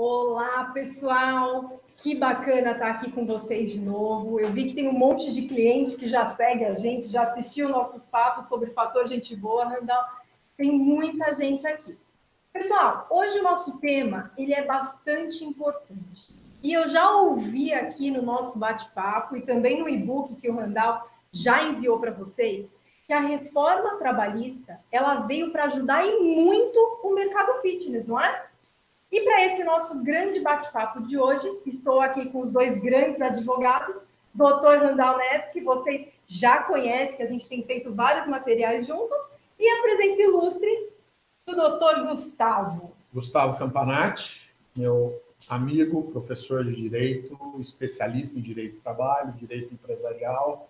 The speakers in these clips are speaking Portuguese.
Olá, pessoal! Que bacana estar aqui com vocês de novo. Eu vi que tem um monte de cliente que já segue a gente, já assistiu nossos papos sobre fator gente boa, Randall. Tem muita gente aqui. Pessoal, hoje o nosso tema ele é bastante importante. E eu já ouvi aqui no nosso bate-papo e também no e-book que o Randall já enviou para vocês, que a reforma trabalhista ela veio para ajudar e muito o mercado fitness, não é? E para esse nosso grande bate-papo de hoje, estou aqui com os dois grandes advogados, Dr. Randall Neto, que vocês já conhecem, que a gente tem feito vários materiais juntos, e a presença ilustre do Dr. Gustavo. Gustavo Campanati, meu amigo, professor de Direito, especialista em Direito do Trabalho, Direito Empresarial,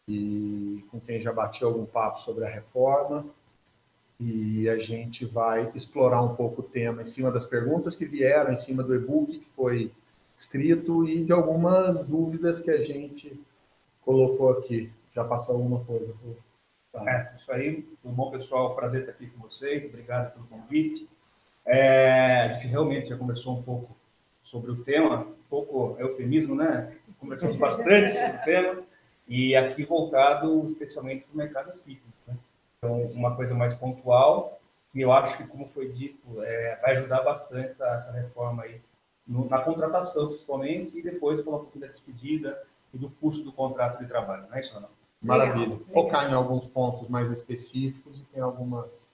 e com quem já bati algum papo sobre a reforma. E a gente vai explorar um pouco o tema em cima das perguntas que vieram, em cima do e-book que foi escrito e de algumas dúvidas que a gente colocou aqui. Já passou alguma coisa? Isso aí. Tudo bom, pessoal? Prazer estar aqui com vocês. Obrigado pelo convite. A gente realmente já conversou um pouco sobre o tema, um pouco eufemismo, né? Conversamos bastante sobre o tema e aqui voltado especialmente para o mercado fitness, né? Então, uma coisa mais pontual, e eu acho que, como foi dito, vai ajudar bastante essa reforma aí, na contratação, principalmente, e depois falar um pouco da despedida e do custo do contrato de trabalho, não é isso, não? Maravilha. Legal. Focar em alguns pontos mais específicos e tem algumas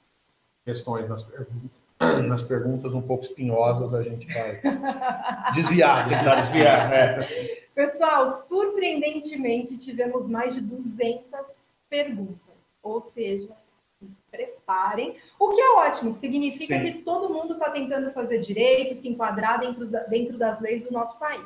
questões nas perguntas um pouco espinhosas, a gente vai desviar. Pessoal, surpreendentemente, tivemos mais de 200 perguntas, ou seja, se preparem, o que é ótimo, que significa que todo mundo está tentando fazer direito, se enquadrar dentro das leis do nosso país.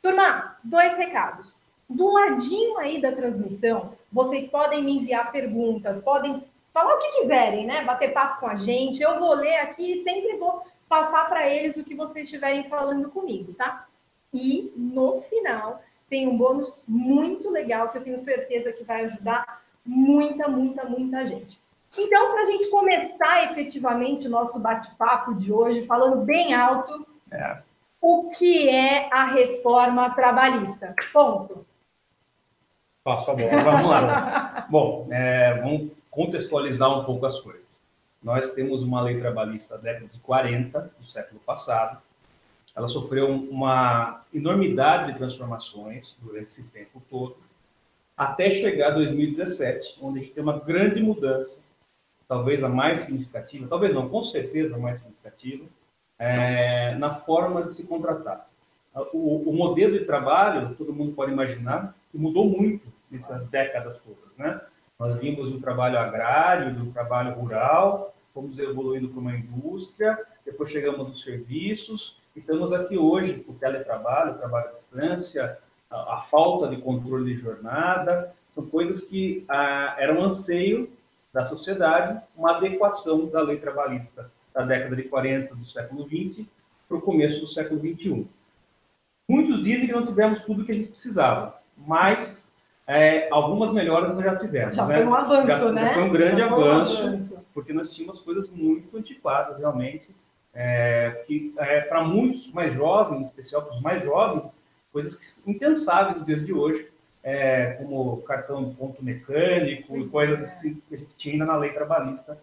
Turma, 2 recados. Do ladinho aí da transmissão, vocês podem me enviar perguntas, podem falar o que quiserem, né? Bater papo com a gente. Eu vou ler aqui e sempre vou passar para eles o que vocês estiverem falando comigo, tá? E no final tem um bônus muito legal que eu tenho certeza que vai ajudar muita gente. Então, para a gente começar efetivamente o nosso bate-papo de hoje, falando bem alto, o que é a reforma trabalhista? Ponto. Passo a bola. Vamos lá. Bom, vamos contextualizar um pouco as coisas. Nós temos uma lei trabalhista da década de 40, do século passado. Ela sofreu uma enormidade de transformações durante esse tempo todo, até chegar a 2017, onde a gente tem uma grande mudança, talvez a mais significativa, talvez não, com certeza a mais significativa, na forma de se contratar. O modelo de trabalho, todo mundo pode imaginar, que mudou muito nessas décadas todas, né? Nós vimos do trabalho agrário, do trabalho rural, fomos evoluindo para uma indústria, depois chegamos nos serviços, e estamos aqui hoje com o teletrabalho, o trabalho à distância, a falta de controle de jornada, são coisas que eram um anseio da sociedade, uma adequação da lei trabalhista da década de 40 do século XX para o começo do século XXI. Muitos dizem que não tivemos tudo o que a gente precisava, mas algumas melhoras nós já tivemos. Já foi um avanço, né? Já foi um grande avanço, porque nós tínhamos coisas muito antiquadas, realmente, que para muitos mais jovens, em especial para os mais jovens, coisas impensáveis nos dias de hoje, como cartão de ponto mecânico e coisas assim que a gente tinha ainda na lei trabalhista,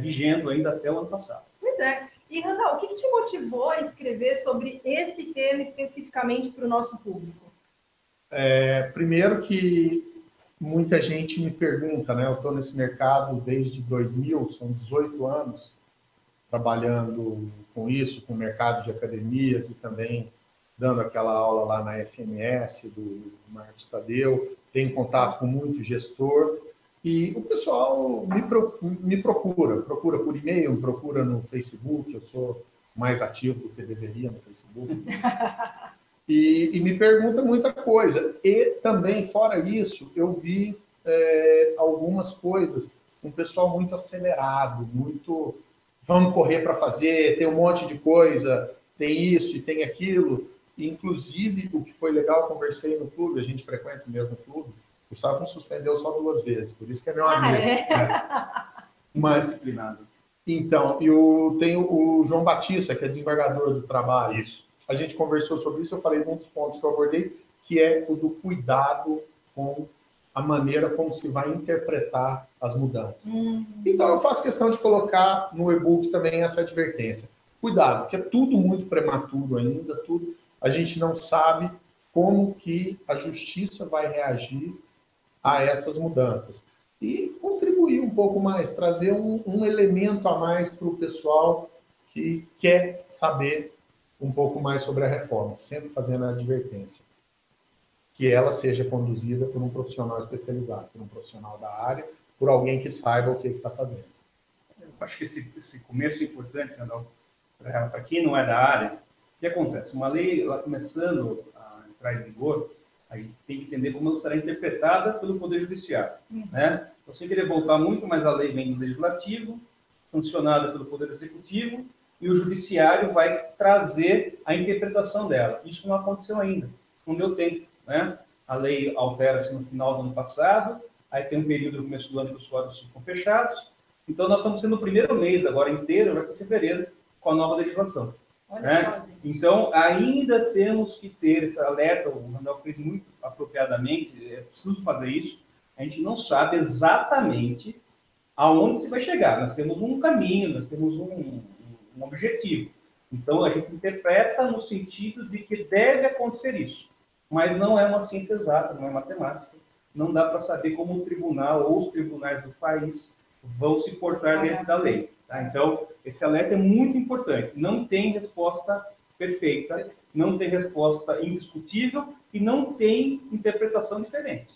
vigendo ainda até o ano passado. Pois é. E, Randall, o que te motivou a escrever sobre esse tema especificamente para o nosso público? Primeiro que muita gente me pergunta, né? Eu estou nesse mercado desde 2000, são 18 anos trabalhando com isso, com o mercado de academias e também dando aquela aula lá na FMS do Marcos Tadeu, tenho contato com muito gestor e o pessoal me procura por e-mail, me procura no Facebook, eu sou mais ativo do que deveria no Facebook, e me pergunta muita coisa. E também, fora isso, eu vi algumas coisas, um pessoal muito acelerado, muito vamos correr para fazer, tem um monte de coisa, tem isso e tem aquilo. Inclusive, o que foi legal, eu conversei no clube, a gente frequenta o mesmo clube, o Gustavo me suspendeu só 2 vezes, por isso que é meu amigo. Mas disciplinado. Então, tem o João Batista, que é desembargador do trabalho. Isso. A gente conversou sobre isso, eu falei de um dos pontos que eu abordei, que é o do cuidado com a maneira como se vai interpretar as mudanças. Então, eu faço questão de colocar no e-book também essa advertência. Cuidado, porque é tudo muito prematuro ainda, tudo. A gente não sabe como que a justiça vai reagir a essas mudanças. E contribuir um pouco mais, trazer um elemento a mais para o pessoal que quer saber um pouco mais sobre a reforma, sempre fazendo a advertência. Que ela seja conduzida por um profissional especializado, por um profissional da área, por alguém que saiba o que está fazendo. Eu acho que esse começo é importante, Randall, para quem não é da área. O que acontece? Uma lei, ela começando a entrar em vigor, a gente tem que entender como ela será interpretada pelo Poder Judiciário. Né? Então, sem querer voltar muito, mas a lei vem do Legislativo, sancionada pelo Poder Executivo, e o Judiciário vai trazer a interpretação dela. Isso não aconteceu ainda, não deu tempo. Né? A lei altera-se no final do ano passado, aí tem um período no começo do ano que os fóruns ficam fechados. Então, nós estamos tendo o primeiro mês agora inteiro, vai ser fevereiro, com a nova legislação. Né? Então, ainda temos que ter esse alerta, o Randall fez muito apropriadamente, é preciso fazer isso. A gente não sabe exatamente aonde se vai chegar. Nós temos um caminho, nós temos um objetivo. Então, a gente interpreta no sentido de que deve acontecer isso. Mas não é uma ciência exata, não é matemática. Não dá para saber como o tribunal ou os tribunais do país vão se portar dentro da lei. Tá? Então, esse alerta é muito importante. Não tem resposta perfeita, não tem resposta indiscutível e não tem interpretação diferente.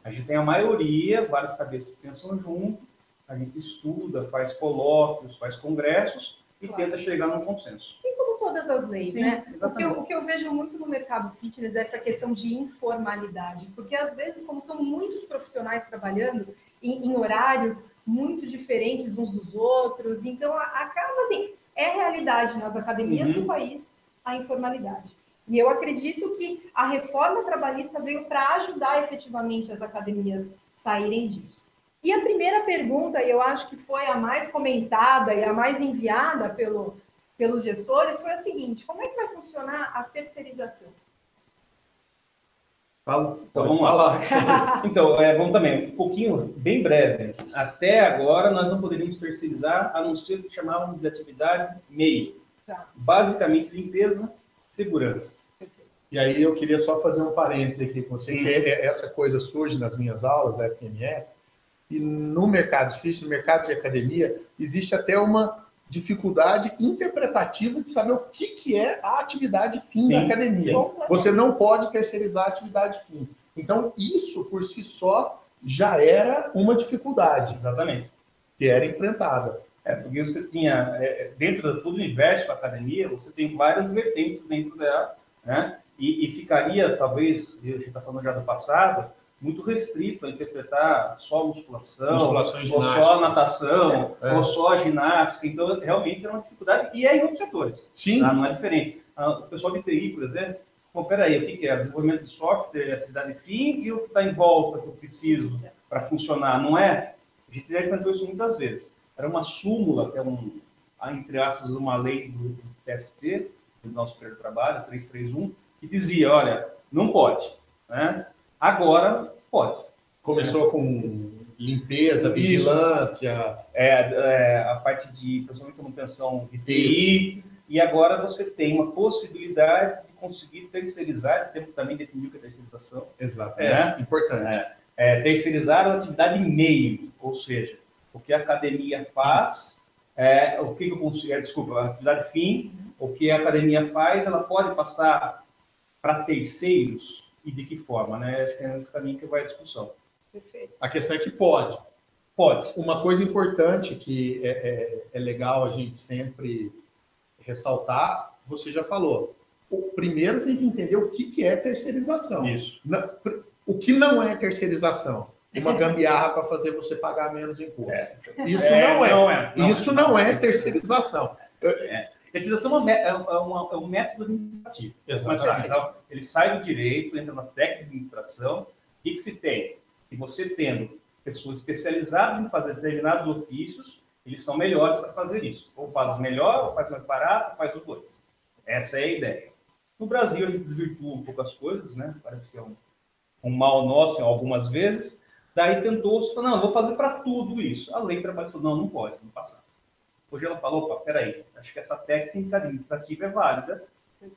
A gente tem a maioria, várias cabeças pensam junto, a gente estuda, faz colóquios, faz congressos e tenta chegar num consenso. Assim como todas as leis, Sim, né? exatamente. O que eu vejo muito no mercado fitness é essa questão de informalidade, porque às vezes, como são muitos profissionais trabalhando em horários muito diferentes uns dos outros, então acaba assim, é realidade nas academias do país a informalidade. E eu acredito que a reforma trabalhista veio para ajudar efetivamente as academias saírem disso. E a primeira pergunta, e eu acho que foi a mais comentada e a mais enviada pelos gestores, foi a seguinte: como é que vai funcionar a terceirização? Fala? Então, vamos lá. Então, vamos também, um pouquinho, bem breve. Até agora, nós não poderíamos terceirizar, a não ser o que chamávamos de atividade meio. Tá. Basicamente, limpeza, segurança. E aí eu queria só fazer um parênteses aqui com você, que essa coisa surge nas minhas aulas da FMS, e no mercado de fitness, no mercado de academia, existe até uma dificuldade interpretativa de saber o que é a atividade fim da academia. Você não pode terceirizar a atividade fim. Então, isso por si só já era uma dificuldade. Exatamente. Que era enfrentada. Porque você tinha, dentro do universo da academia, você tem várias vertentes dentro dela, né? E ficaria, talvez, a gente está falando já do passado, muito restrito a interpretar só musculação ou só natação, ou só ginástica. Então, realmente é uma dificuldade, e é em outros setores. Sim. Tá? Não é diferente. O pessoal de TI, por exemplo, bom, peraí, o que é? Desenvolvimento de software, atividade fim, e o que está em volta que eu preciso para funcionar, não é? A gente já enfrentou isso muitas vezes. Era uma súmula, que é entre aspas, uma lei do TST, do nosso Superior do Trabalho, 331, que dizia, olha, não pode, né? Agora, pode. Começou com limpeza, vigilância. A parte de, principalmente, manutenção de TI. E agora você tem uma possibilidade de conseguir terceirizar, também definiu que é terceirização. Exato, importante. Terceirizar a atividade meio, ou seja, o que a academia faz, o que eu consigo, desculpa, a atividade fim, o que a academia faz, ela pode passar para terceiros. E de que forma, né? Acho que é nesse caminho que vai a discussão. Perfeito. A questão é que pode. Pode. Uma coisa importante que é legal a gente sempre ressaltar, você já falou. O primeiro tem que entender o que é terceirização. Isso. O que não é terceirização? Uma gambiarra para fazer você pagar menos imposto. Isso Isso não é terceirização. Terceirização é um método administrativo. Exatamente. Então, ele sai do direito, entra nas técnicas de administração. O que se tem? E você tendo pessoas especializadas em fazer determinados ofícios, eles são melhores para fazer isso. Ou faz melhor, ou faz mais barato, ou faz os dois. Essa é a ideia. No Brasil, a gente desvirtua um pouco as coisas, né? Parece que é um mal nosso algumas vezes. Daí tentou-se falar, não, vou fazer para tudo isso. A lei trabalhista falou, não pode, não passar. Hoje ela falou, opa, peraí, acho que essa técnica administrativa é válida,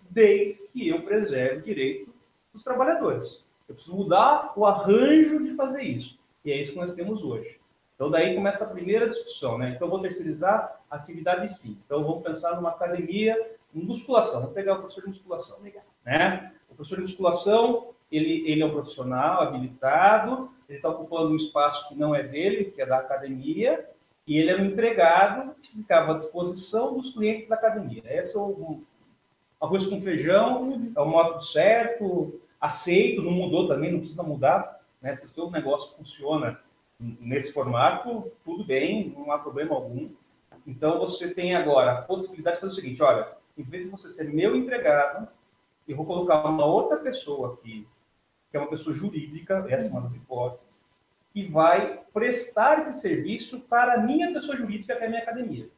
desde que eu preserve o direito dos trabalhadores. Eu preciso mudar o arranjo de fazer isso. E é isso que nós temos hoje. Então, daí começa a primeira discussão, né? Então, eu vou terceirizar a atividade fim. Então, vamos pensar numa academia, musculação. Vou pegar o professor de musculação. Legal. Né? O professor de musculação, ele é um profissional habilitado, ele está ocupando um espaço que não é dele, que é da academia, e ele é um empregado que ficava à disposição dos clientes da academia. Esse é o arroz com feijão, é o modo certo, aceito, não mudou também, não precisa mudar. Né? Se o seu negócio funciona nesse formato, tudo bem, não há problema algum. Então, você tem agora a possibilidade de fazer o seguinte, olha, em vez de você ser meu empregado, eu vou colocar uma outra pessoa aqui, que é uma pessoa jurídica, essa é uma das hipóteses, que vai prestar esse serviço para a minha pessoa jurídica, que é a minha academia.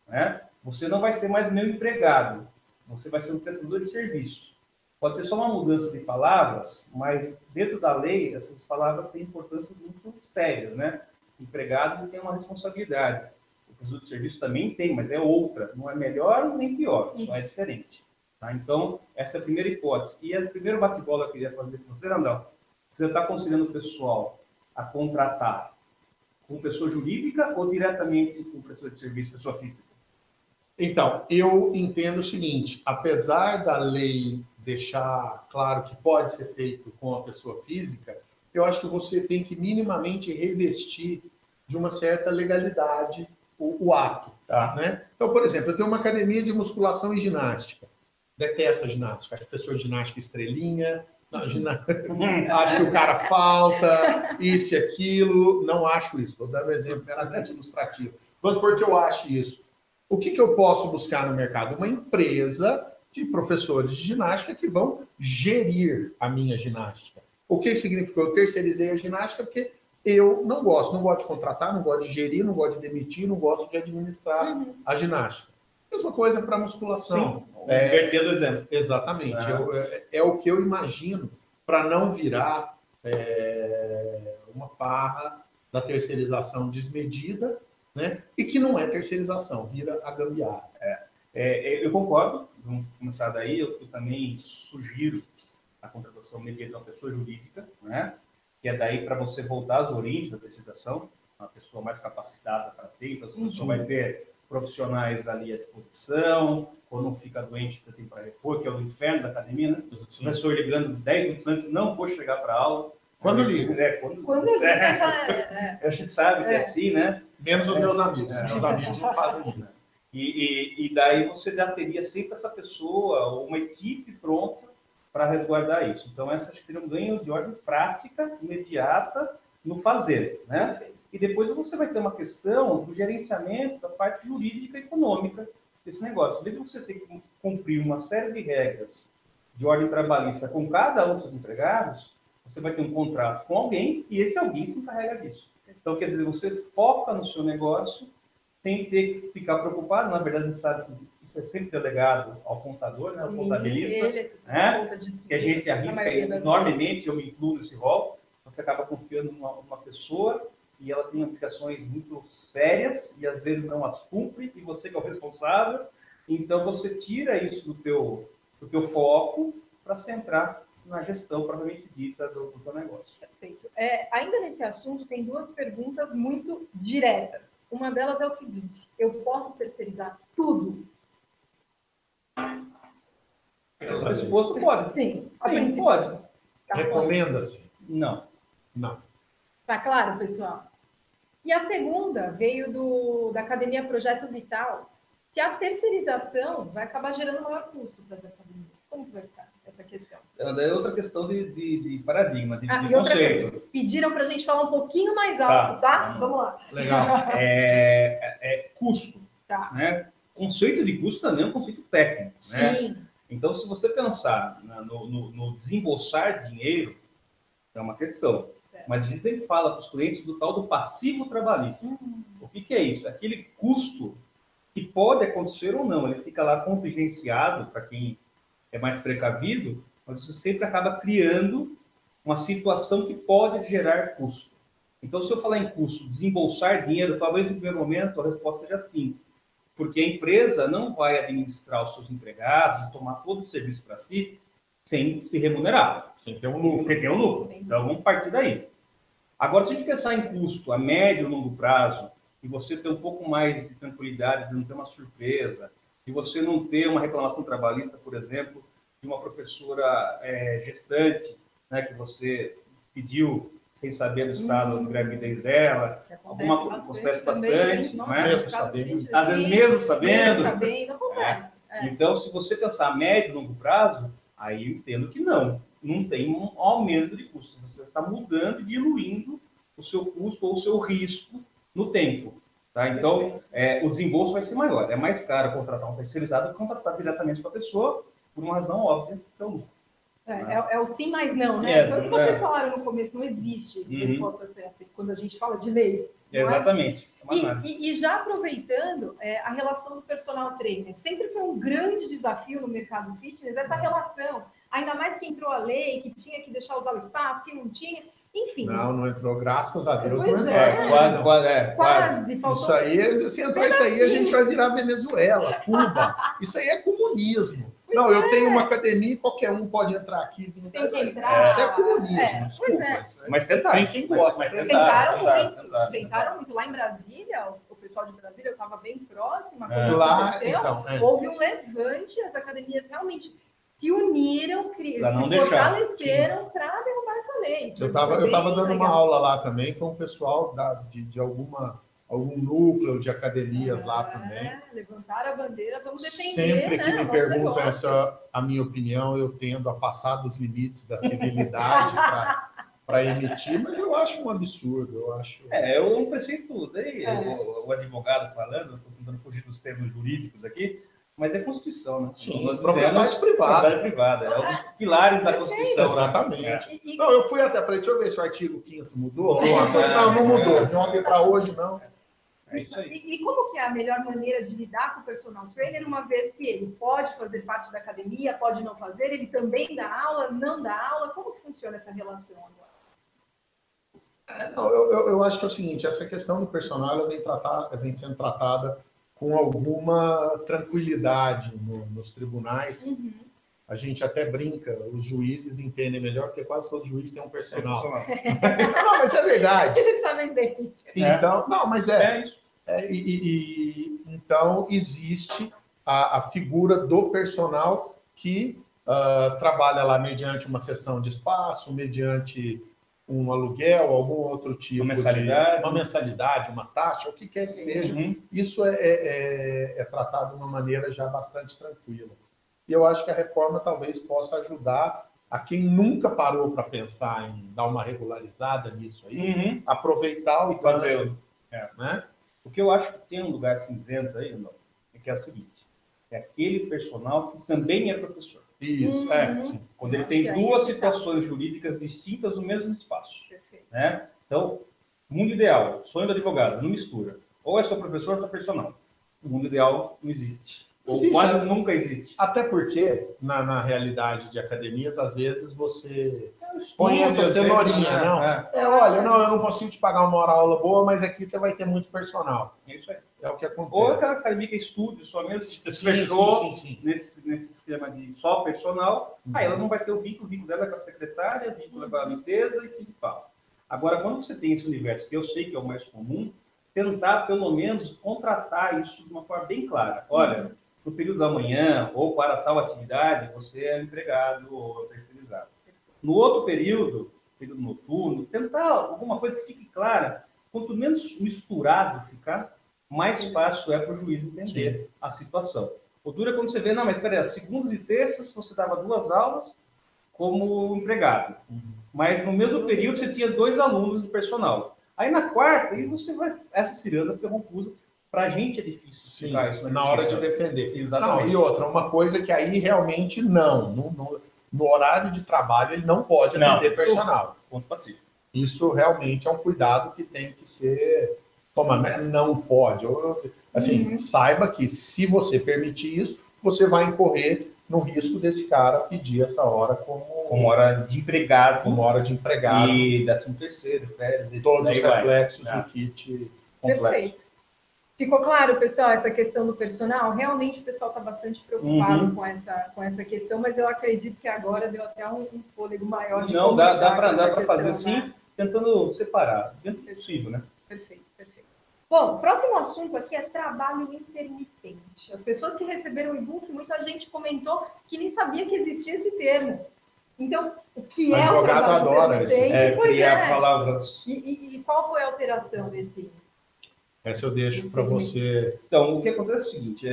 Né? Você não vai ser mais meu empregado, você vai ser um prestador de serviço. Pode ser só uma mudança de palavras, mas dentro da lei, essas palavras têm importância muito séria, né? O empregado tem uma responsabilidade. O prestador de serviço também tem, mas é outra. Não é melhor nem pior, só é diferente. Tá? Então, essa é a primeira hipótese. E a primeira bate-bola que eu queria fazer com você, Randall, você está aconselhando o pessoal a contratar com pessoa jurídica ou diretamente com prestador de serviço, pessoa física? Então, eu entendo o seguinte, apesar da lei deixar claro que pode ser feito com a pessoa física, eu acho que você tem que minimamente revestir de uma certa legalidade o ato. Tá. Né? Então, por exemplo, eu tenho uma academia de musculação e ginástica. Detesto a ginástica. Acho que professor de ginástica estrelinha, acho que o cara falta, isso e aquilo. Não acho isso. Estou dando um exemplo meramente ilustrativo. Vamos supor que eu ache isso. O que eu posso buscar no mercado? Uma empresa de professores de ginástica que vão gerir a minha ginástica. O que significa? Eu terceirizei a ginástica porque eu não gosto de contratar, não gosto de gerir, não gosto de demitir, não gosto de administrar a ginástica. Mesma coisa para musculação. Invertendo o exemplo. Exatamente. É o que eu imagino para não virar uma farra da terceirização desmedida, né? E que não é terceirização, vira a gambiarra. Eu concordo, vamos começar daí. Eu também sugiro a contratação mediante uma pessoa jurídica, né? Que é daí para você voltar às origens da terceirização, uma pessoa mais capacitada para ter, então você só vai ter profissionais ali à disposição, ou não fica doente, tem para repor, que é o inferno da academia, né? O professor ligando 10 minutos antes, não vou chegar para a aula. Quando liga. Quando liga já é. A gente sabe que é assim, né? Menos os meus amigos. Meus amigos não fazem isso. E daí você já teria sempre essa pessoa, ou uma equipe pronta para resguardar isso. Então, essa acho que seria um ganho de ordem prática, imediata, no fazer, né? E depois você vai ter uma questão do gerenciamento da parte jurídica e econômica desse negócio. Em vez de você ter que cumprir uma série de regras de ordem trabalhista com cada um dos seus empregados, você vai ter um contrato com alguém e esse alguém se encarrega disso. Então, quer dizer, você foca no seu negócio sem ter que ficar preocupado. Na verdade, a gente sabe que isso é sempre delegado ao contador, né? Ao contabilista, né? Que a gente arrisca enormemente, eu me incluo nesse rol. Você acaba confiando numa pessoa e ela tem aplicações muito sérias e às vezes não as cumpre e você que é o responsável. Então, você tira isso do teu foco para centrar na gestão propriamente dita do teu negócio. Perfeito. Ainda nesse assunto, tem duas perguntas muito diretas. Uma delas é o seguinte: eu posso terceirizar tudo? O pressuposto pode. Sim, pode. Recomenda-se? Não. Tá claro, pessoal? E a segunda veio da Academia Projeto Vital, que a terceirização vai acabar gerando maior custo para as academias. Como que vai ficar essa questão? É outra questão de paradigma, de e conceito. Pediram para a gente falar um pouquinho mais alto, tá? Vamos lá. Legal. Custo. Tá. Né? Conceito de custo também é um conceito técnico. Né? Sim. Então, se você pensar no desembolsar dinheiro, é uma questão. Certo. Mas a gente sempre fala para os clientes do tal do passivo trabalhista. O que é isso? Aquele custo que pode acontecer ou não, ele fica lá contingenciado para quem é mais precavido, mas você sempre acaba criando uma situação que pode gerar custo. Então, se eu falar em custo, desembolsar dinheiro, talvez no primeiro momento a resposta seja sim, porque a empresa não vai administrar os seus empregados, tomar todo o serviço para si, sem se remunerar. Sem ter um lucro. Sem ter um lucro. Então, vamos partir daí. Agora, se a gente pensar em custo a médio e longo prazo, e você ter um pouco mais de tranquilidade, de não ter uma surpresa, de você não ter uma reclamação trabalhista, por exemplo, de uma professora gestante, né, que você pediu sem saber do estado de gravidez dela, acontece bastante, não é? Mesmo sabendo. Às vezes mesmo sabendo. Acontece. Então, se você pensar a médio e longo prazo, aí eu entendo que não tem um aumento de custo. Você está mudando e diluindo o seu custo ou o seu risco no tempo. Tá? Então, o desembolso vai ser maior. É mais caro contratar um terceirizado do que contratar diretamente com a pessoa, por uma razão óbvia, que é o lucro. É o sim, mas não, né? Foi o que vocês falaram no começo, não existe resposta certa quando a gente fala de leis. Exatamente. E já aproveitando a relação do personal trainer, sempre foi um grande desafio no mercado fitness, essa relação, ainda mais que entrou a lei, que tinha que deixar usar o espaço, que não tinha, enfim. Não entrou, graças a Deus, pois não entrou. Quase. Isso aí, se entrar isso aí, a gente vai virar Venezuela, Cuba. Isso aí é comunismo. Não, eu tenho uma academia e qualquer um pode entrar aqui. Tem que entrar. Isso é comunismo, desculpa. Mas tentaram. Tem quem gosta. Mas tentaram muito. Lá em Brasília, o pessoal de Brasília, eu estava bem próxima, quando aconteceu, houve um levante, as academias realmente se uniram, se fortaleceram para derrubar essa lei. Eu estava dando uma aula lá também com o pessoal de algum núcleo de academias lá também. Levantaram a bandeira, vamos defender. Sempre que me perguntam a minha opinião, eu tendo a passar dos limites da civilidade para emitir, mas eu acho um absurdo. Eu não pensei em tudo. O advogado falando, estou tentando fugir dos termos jurídicos aqui, mas é Constituição, né? Sim, propriedade privada. É um dos pilares da Constituição. Exatamente. Não, eu fui até, falei, deixa eu ver se o artigo 5º mudou. Não mudou. De ontem para hoje, não. E como que é a melhor maneira de lidar com o personal trainer, uma vez que ele pode fazer parte da academia, pode não fazer, ele também dá aula, não dá aula? Como que funciona essa relação agora? Eu acho que é o seguinte, essa questão do personal ela vem sendo tratada com alguma tranquilidade nos tribunais. A gente até brinca, os juízes entendem melhor, porque quase todo juiz tem um personal. Não, mas é verdade. Eles sabem bem. Então, não, mas isso. Então, existe a figura do personal que trabalha lá mediante uma cessão de espaço, mediante um aluguel, algum outro tipo uma mensalidade, uma taxa, o que quer que seja. Isso é tratado de uma maneira já bastante tranquila. E eu acho que a reforma talvez possa ajudar a quem nunca parou para pensar em dar uma regularizada nisso aí, aproveitar o fazer. Né? O que eu acho que tem um lugar cinzento aí, é que é o seguinte, é aquele personal que também é professor. Isso, sim. Quando ele tem duas situações jurídicas distintas no mesmo espaço. Perfeito. Né? Então, mundo ideal, sonho do advogado, não mistura. Ou é só professor ou só personal. O mundo ideal não existe. Ou quase nunca existe. Até porque, na realidade de academias, às vezes você põe essa cenourinha, não? Olha, eu não consigo te pagar uma hora-aula boa, mas aqui você vai ter muito personal. É isso aí. É o que acontece. Ou aquela academia que é estúdio só mesmo, se fechou nesse esquema de só personal, aí ela não vai ter o vínculo dela com a secretária, o vínculo com a limpeza e tudo e tal. Agora, quando você tem esse universo, que eu sei que é o mais comum, tentar, pelo menos, contratar isso de uma forma bem clara. Olha, no período da manhã ou para tal atividade, você é empregado ou terceirizado. No outro período noturno, tentar alguma coisa que fique clara. Quanto menos misturado ficar, mais fácil é para o juiz entender a situação. O duro é quando você vê, não, mas espera aí, segundas e terças você dava 2 aulas como empregado. Mas no mesmo período você tinha 2 alunos de personal. Aí na quarta, aí você vai... Essa ciranda fica confusa. Para a gente é difícil explicar isso. Na hora de defender. Exatamente. Não, e outra, uma coisa que aí realmente no horário de trabalho ele não pode atender personal. Ponto passivo. Isso realmente é um cuidado que tem que ser tomado. Não pode. Assim, saiba que se você permitir isso, você vai incorrer no risco desse cara pedir essa hora como hora de empregado. Como hora de empregado. E 13º, férias. E todos os reflexos do kit completo. Perfeito. Ficou claro, pessoal, essa questão do personal? Realmente o pessoal está bastante preocupado com essa questão, mas eu acredito que agora deu até um fôlego maior de Não, dá para fazer né? sim, tentando separar, dentro do possível, né? Perfeito, perfeito. Bom, o próximo assunto aqui é trabalho intermitente. As pessoas que receberam o e-book, muita gente comentou que nem sabia que existia esse termo. Então, o que é o trabalho intermitente? Criar palavras. E qual foi a alteração desse? Essa eu deixo para você. Então, o que acontece é o seguinte,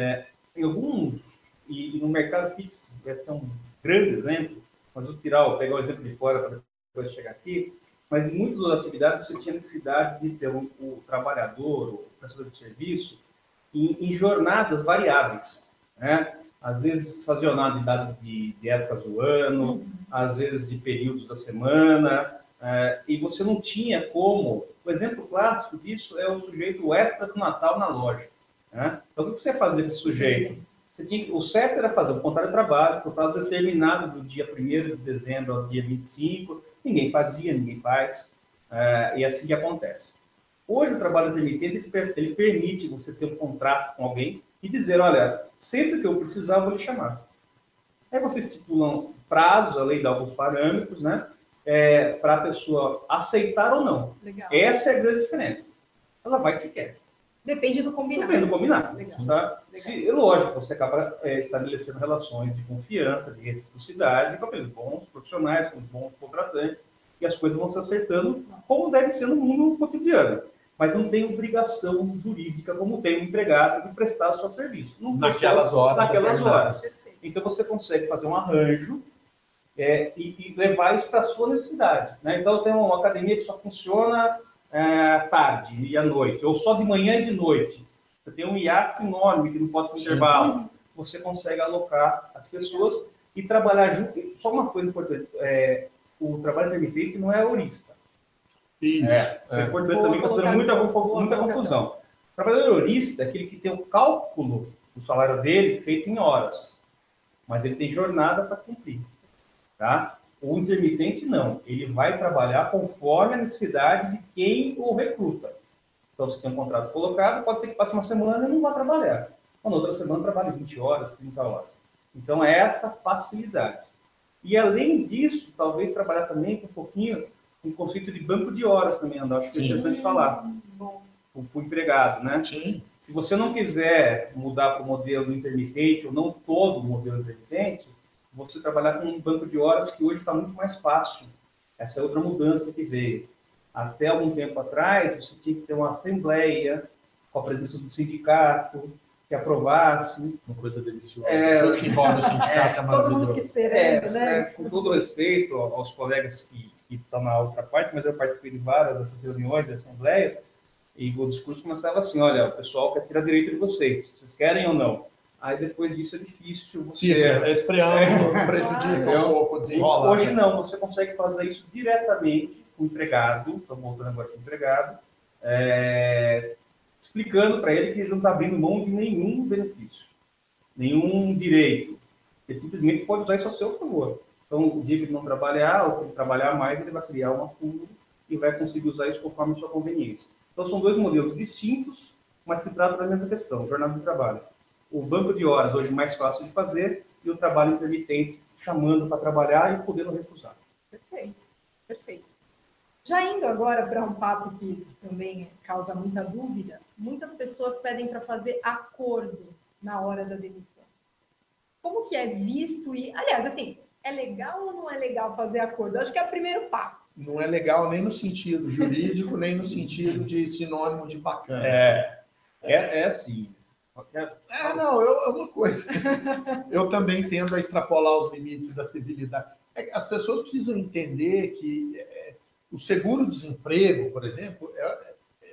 em alguns, e no mercado fixo, vai ser um grande exemplo, mas vou pegar o exemplo de fora para depois chegar aqui, mas em muitas das atividades você tinha necessidade de ter o trabalhador, o prestador de serviço, em jornadas variáveis, né? Às vezes sazonalidade de épocas do ano, às vezes de períodos da semana, e você não tinha como. O exemplo clássico disso é o sujeito extra do Natal na loja, né? Então, o que você ia fazer desse sujeito? O certo era fazer um contrato de trabalho por prazo determinado do dia 1º de dezembro ao dia 25. Ninguém fazia, ninguém faz, e assim que acontece. Hoje, o trabalho intermitente ele permite você ter um contrato com alguém e dizer, olha, sempre que eu precisar, eu vou lhe chamar. Aí vocês estipulam prazos, a lei dá alguns parâmetros, né? Para a pessoa aceitar ou não. Legal. Essa é a grande diferença. Ela vai se quer. Depende do combinado. Depende do combinado. Legal. Tá? Lógico, você acaba estabelecendo relações de confiança, de reciprocidade com aqueles bons profissionais, com bons contratantes, e as coisas vão se acertando como deve ser no mundo cotidiano. Mas não tem obrigação jurídica, como tem o empregado, de prestar o seu serviço. Naquelas horas. Então, você consegue fazer um arranjo e levar isso para a sua necessidade, né? Então, tem uma academia que só funciona tarde e à noite, ou só de manhã e de noite. Você tem um hiato enorme que não pode ser intervalo. Você consegue alocar as pessoas e trabalhar junto. Só uma coisa importante, o trabalho intermitente não é horista. Isso. É importante também, está fazendo muita confusão. O trabalhador horista é aquele que tem o cálculo do salário dele feito em horas, mas ele tem jornada para cumprir. Tá? O intermitente não, ele vai trabalhar conforme a necessidade de quem o recruta. Então, se tem um contrato colocado, pode ser que passe uma semana e não vá trabalhar. Ou na outra semana trabalhe 20 horas, 30 horas. Então, é essa facilidade. E, além disso, talvez trabalhar também com um pouquinho um conceito de banco de horas também, André. Acho que é interessante falar. Para o empregado, né? Sim. Se você não quiser mudar para o modelo intermitente, ou não todo o modelo intermitente, você trabalhar com um banco de horas que hoje está muito mais fácil. Essa é outra mudança que veio. Até algum tempo atrás, você tinha que ter uma assembleia com a presença do sindicato, que aprovasse. Uma coisa deliciosa. Tudo que envolve o sindicato é maravilhoso. Todo mundo que esperando, né? Com todo respeito aos colegas que estão na outra parte, mas eu participei de várias dessas reuniões, de assembleias, e o discurso começava assim, olha, o pessoal quer tirar direito de vocês querem ou não? Aí depois disso é difícil você... Esse preâmbulo prejudica um pouco o desenrolar. Hoje não, você consegue fazer isso diretamente com o empregado, estamos voltando agora com o empregado, explicando para ele que ele não está abrindo mão de nenhum benefício, nenhum direito. Ele simplesmente pode usar isso a seu favor. Então, o dia que ele não trabalhar, ou que ele trabalhar mais, ele vai criar uma fundo e vai conseguir usar isso conforme a sua conveniência. Então, são dois modelos distintos, mas que tratam da mesma questão, jornada de trabalho. O banco de horas, hoje mais fácil de fazer, e o trabalho intermitente, chamando para trabalhar e podendo recusar. Perfeito, perfeito. Já indo agora para um papo que também causa muita dúvida, muitas pessoas pedem para fazer acordo na hora da demissão. Como que é visto e... Aliás, assim, é legal ou não é legal fazer acordo? Eu acho que é o primeiro papo. Não é legal nem no sentido jurídico, nem no sentido de sinônimo de bacana. É assim. Não, é uma coisa. Eu também tendo a extrapolar os limites da civilidade. As pessoas precisam entender que o seguro-desemprego, por exemplo,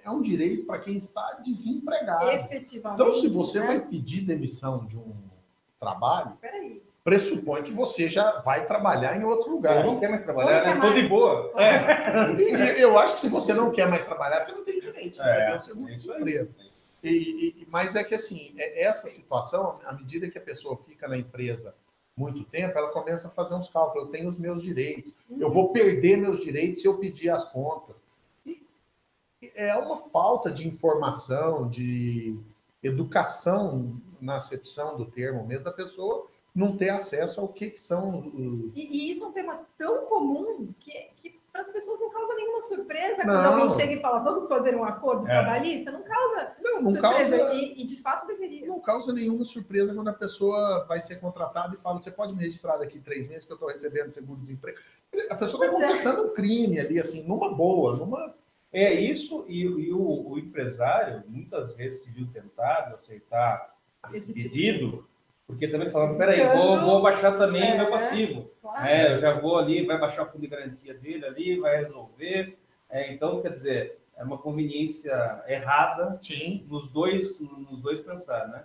é um direito para quem está desempregado. Efetivamente. Então, se você vai pedir demissão de um trabalho, Peraí. pressupõe que você já vai trabalhar em outro lugar. Eu não quero mais trabalhar, Não né? quer Tô de boa. E eu acho que se você não quer mais trabalhar, você não tem direito de receber o segundo isso aí. emprego. Mas é que assim, essa situação, à medida que a pessoa fica na empresa muito tempo, ela começa a fazer uns cálculos. Eu tenho os meus direitos, eu vou perder meus direitos se eu pedir as contas. E é uma falta de informação, de educação na acepção do termo mesmo, da pessoa não ter acesso ao que são os... E isso é um tema tão comum que para as pessoas não causa nenhuma surpresa quando Não. alguém chega e fala, vamos fazer um acordo trabalhista? Não causa Não surpresa. causa... E de fato deveria. Não causa nenhuma surpresa quando a pessoa vai ser contratada e fala, você pode me registrar daqui 3 meses que eu estou recebendo seguro-desemprego. A pessoa está confessando um crime ali, assim, numa boa, numa... É isso, e o empresário muitas vezes se viu tentado a aceitar esse pedido, porque também falando, peraí, vou baixar também o meu passivo. Claro. Eu já vou ali, vai baixar o fundo de garantia dele ali, vai resolver. Então, quer dizer, é uma conveniência errada nos dois pensar, né?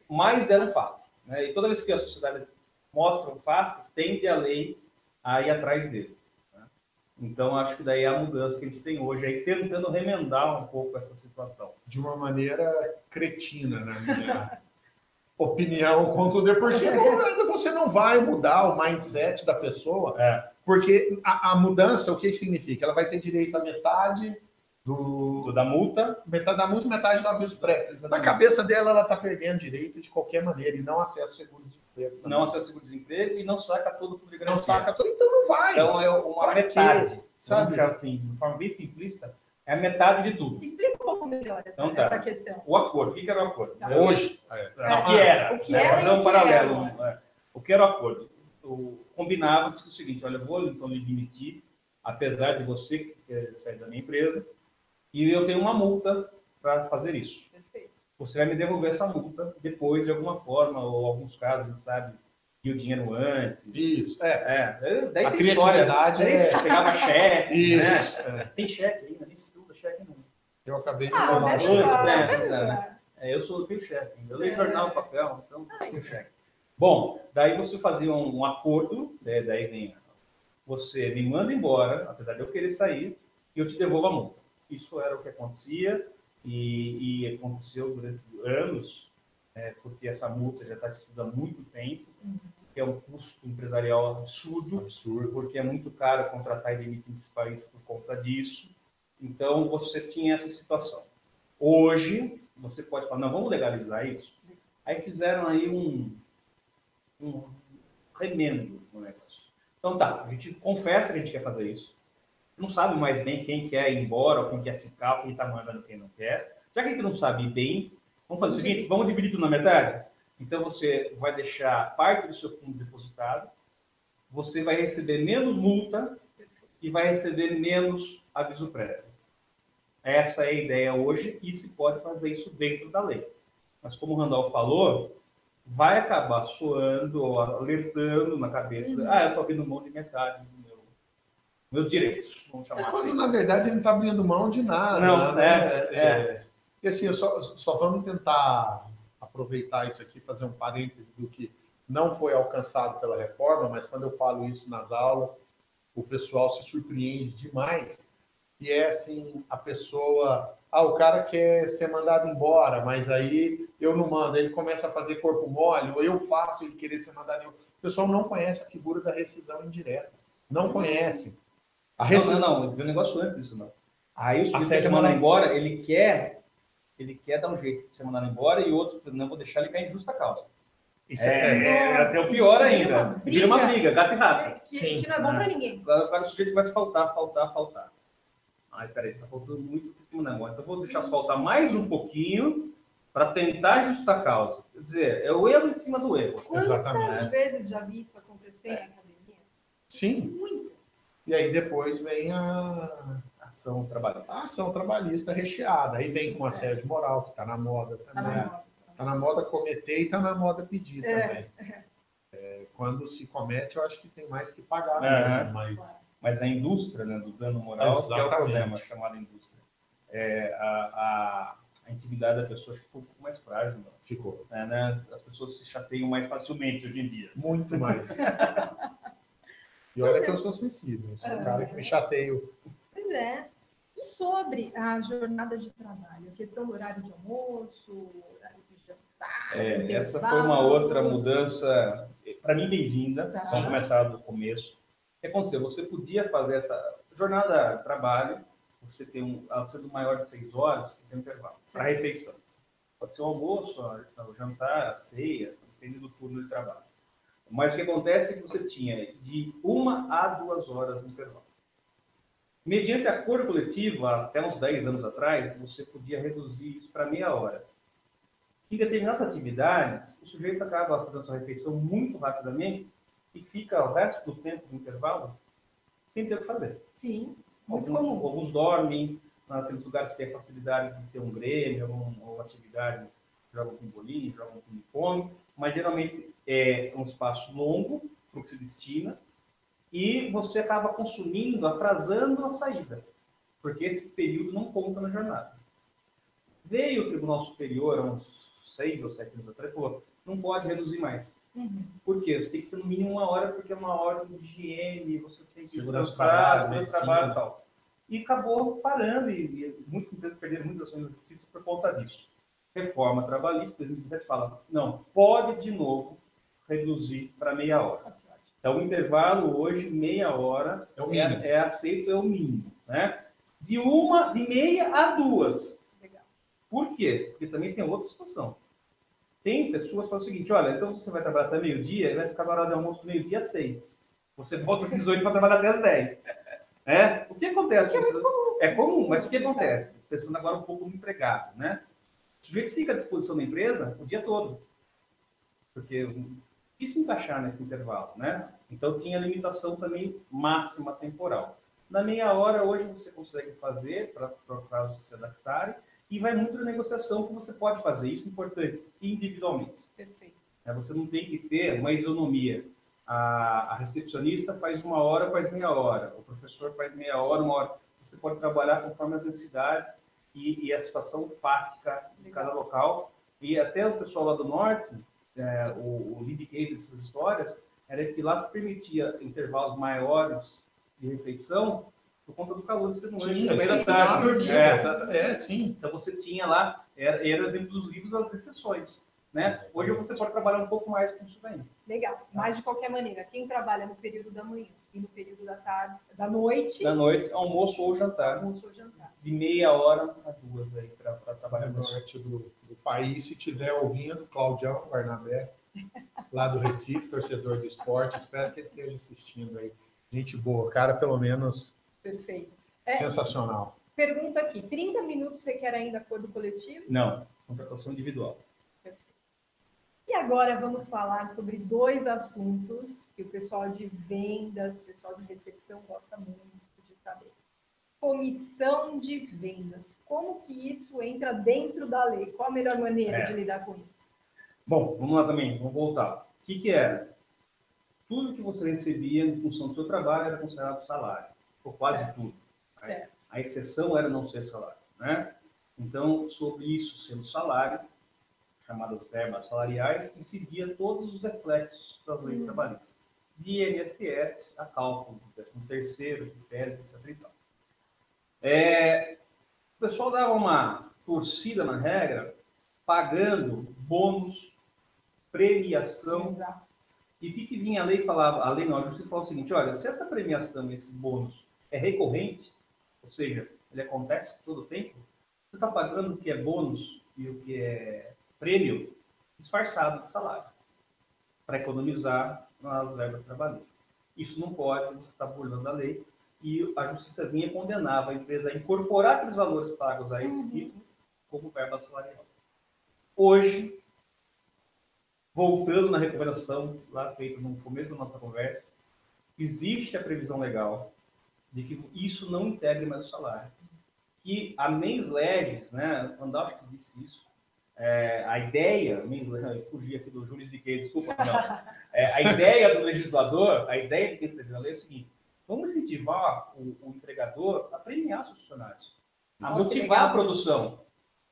Mas era um fato, né? E toda vez que a sociedade mostra um fato, tende a lei a ir atrás dele. Né? Então, acho que daí é a mudança que a gente tem hoje, aí tentando remendar um pouco essa situação. De uma maneira cretina, na minha opinião, contudo, porque você não vai mudar o mindset da pessoa, porque a mudança, o que significa? Ela vai ter direito a metade da multa, metade do aviso prévio. Na cabeça dela, ela está perdendo direito de qualquer maneira e não acessa o seguro-desemprego. Não acessa o seguro-desemprego e não saca todo o fundo de garantia. Não saca todo, então não vai. Então é uma metade, sabe? Assim, de forma bem simplista, é a metade de tudo. Explica um pouco melhor essa questão. O acordo, o que era o acordo? Tá. Hoje. O que era fazer um paralelo. O que era o acordo? Combinava-se o seguinte, olha, eu vou então lhe demitir, apesar de você sair da minha empresa, e eu tenho uma multa para fazer isso. Perfeito. Você vai me devolver essa multa depois, de alguma forma, ou alguns casos, a gente sabe, que o dinheiro antes. Isso, Daí a tem criatividade história, pegava cheque, isso, né? Tem cheque ainda, nem se usa cheque não. Eu acabei de falar. Eu tenho cheque, eu leio jornal, papel, então tenho cheque. Bom, daí você fazia um acordo, daí vem, você me manda embora, apesar de eu querer sair, e eu te devolvo a multa. Isso era o que acontecia, e aconteceu durante anos, porque essa multa já está estudando há muito tempo, que é um custo empresarial absurdo, porque é muito caro contratar e demitir nesse país por conta disso. Então, você tinha essa situação. Hoje, você pode falar, não, vamos legalizar isso. Aí fizeram aí um remendo no negócio. Então, tá, a gente confessa que a gente quer fazer isso. Não sabe mais bem quem quer ir embora, ou quem quer ficar, quem está mandando, quem não quer. Já que a gente não sabe bem, vamos fazer o seguinte, vamos dividir tudo na metade? Então, você vai deixar parte do seu fundo depositado, você vai receber menos multa e vai receber menos aviso prévio. Essa é a ideia hoje e se pode fazer isso dentro da lei. Mas, como o Randolfo falou, vai acabar soando ou alertando na cabeça, eu estou abrindo mão de metade dos meus direitos, vamos chamar quando, assim. na verdade, ele não está abrindo mão de nada. Não, E assim, só vamos tentar aproveitar isso aqui, fazer um parêntese do que não foi alcançado pela reforma, mas quando eu falo isso nas aulas, o pessoal se surpreende demais. E é assim, a pessoa... o cara quer ser mandado embora, mas aí eu não mando. Ele começa a fazer corpo mole, ou eu faço ele querer ser mandado embora. O pessoal não conhece a figura da rescisão indireta. Não conhece. Não, tem um negócio antes disso, não. Aí o sujeito quer ser mandado embora, ele quer dar um jeito de ser mandado embora e o outro, não vou deixar ele cair em justa causa. Isso até o pior ainda. Vira uma briga, gato e rato. Que não é bom para ninguém. Agora o sujeito começa a faltar. Ai, peraí, está faltando muito negócio. Então vou deixar faltar mais um pouquinho para tentar justa causa. Quer dizer, é o erro em cima do erro. Quantas vezes já vi isso acontecer na academia? Sim. Muitas. E aí depois vem a ação trabalhista. A ação trabalhista recheada. Aí vem com assédio moral, que está na moda também. Está na moda cometer e está na moda pedir também. Quando se comete, eu acho que tem mais que pagar. Mas a indústria, né, do dano moral, que é o problema chamado indústria. A a intimidade da pessoa ficou um pouco mais frágil. Não? Ficou. Né? As pessoas se chateiam mais facilmente hoje em dia. Muito mais. E olha que eu sou sensível. Eu sou um cara que me chateio. Pois é. E sobre a jornada de trabalho? A questão do horário de almoço, horário de jantar, essa foi uma outra mudança, para mim, bem-vinda. Tá. Vamos começar do começo. O que aconteceu? Você podia fazer essa jornada de trabalho, você tem ela sendo maior de 6 horas, tem um intervalo para refeição. Pode ser o almoço, o jantar, a ceia, depende do turno de trabalho. Mas o que acontece é que você tinha de 1 a 2 horas de intervalo. Mediante acordo coletivo, até uns 10 anos atrás, você podia reduzir isso para meia hora. Em determinadas atividades, o sujeito acaba fazendo sua refeição muito rapidamente e fica o resto do tempo do intervalo sem ter o que fazer. Sim, muito comum. Alguns dormem, naqueles lugares que tem facilidade de ter um grêmio, ou atividade, jogam pimbolim, jogam ping-pong, mas geralmente é um espaço longo para o que se destina e você acaba consumindo, atrasando a saída, porque esse período não conta na jornada. Veio o Tribunal Superior, há uns 6 ou 7 anos atrás, falou, não pode reduzir mais. Por quê? Você tem que ter no mínimo 1 hora, porque é uma ordem de higiene, você tem que descansar, segurança do trabalho e tal. E acabou parando, e muitas empresas perderam muitas ações de justiça por conta disso. Reforma trabalhista, 2017, fala, não, pode de novo reduzir para meia hora. Então, o intervalo hoje, meia hora, é aceito, é o mínimo. Né? De meia a 2. Legal. Por quê? Porque também tem outra situação. Tem pessoas que falam o seguinte, olha, então você vai trabalhar até meio-dia e vai ficar na hora de almoço meio-dia às 6. Você volta às 18 para trabalhar até às 10. O que acontece? É comum, mas o que acontece? Pensando agora um pouco no empregado, né? O sujeito fica à disposição da empresa o dia todo. Porque isso encaixar nesse intervalo, né? Então tinha limitação também máxima temporal. Na meia hora, hoje você consegue fazer, para casos que se adaptarem, e vai muito na negociação que você pode fazer. Isso é importante, individualmente. Perfeito. Você não tem que ter uma isonomia. A recepcionista faz 1 hora, faz meia hora. O professor faz meia hora, 1 hora. Você pode trabalhar conforme as necessidades e a situação fática de cada local. E até o pessoal lá do Norte, o lead case dessas histórias, era que lá se permitia intervalos maiores de refeição por conta do calor de ser noite, também da tarde. Sim. Então você tinha lá, era o exemplo dos livros, as exceções. Né? Hoje você pode trabalhar um pouco mais com isso daí. Legal. Mas, de qualquer maneira, quem trabalha no período da manhã e no período da tarde, da noite... Da noite, almoço ou jantar. Almoço ou jantar. De meia hora a 2 aí, para trabalhar no norte do país, se tiver ouvindo, Claudião Barnabé, lá do Recife, torcedor do esporte, espero que ele esteja assistindo aí. Gente boa, cara, pelo menos... Perfeito. Sensacional. Pergunta aqui, 30 minutos requer ainda acordo coletivo? Não, contratação individual. E agora vamos falar sobre 2 assuntos que o pessoal de vendas, o pessoal de recepção gosta muito de saber. Comissão de vendas. Como que isso entra dentro da lei? Qual a melhor maneira de lidar com isso? Bom, vamos lá também, vamos voltar. O que era? Tudo que você recebia em função do seu trabalho era considerado salário, ou quase tudo. Certo. A exceção era não ser salário. Né? Então, sobre isso sendo salário, chamadas verbas salariais, incidia todos os reflexos das leis trabalhistas. De INSS a cálculo do 13º, de férias, etc. E tal. O pessoal dava uma torcida na regra, pagando bônus, premiação. Exato. E o que vinha a lei falava? A lei não, a justiça falava o seguinte, olha, se essa premiação, esse bônus é recorrente, ou seja, ele acontece todo o tempo, você está pagando o que é bônus e o que é prêmio disfarçado de salário, para economizar nas verbas trabalhistas. Isso não pode, você está burlando a lei, e a justiça vinha e condenava a empresa a incorporar aqueles valores pagos a esse título como verba salarial. Hoje, voltando na recomendação lá feita no começo da nossa conversa, existe a previsão legal de que isso não integre mais o salário. E a mens legis, né, Andal que disse isso, a ideia, eu fugi aqui do juridiquês, desculpa, não. A ideia do legislador, a ideia de quem escreveu a lei é o seguinte, vamos incentivar o empregador a premiar seus funcionários, a motivar a produção.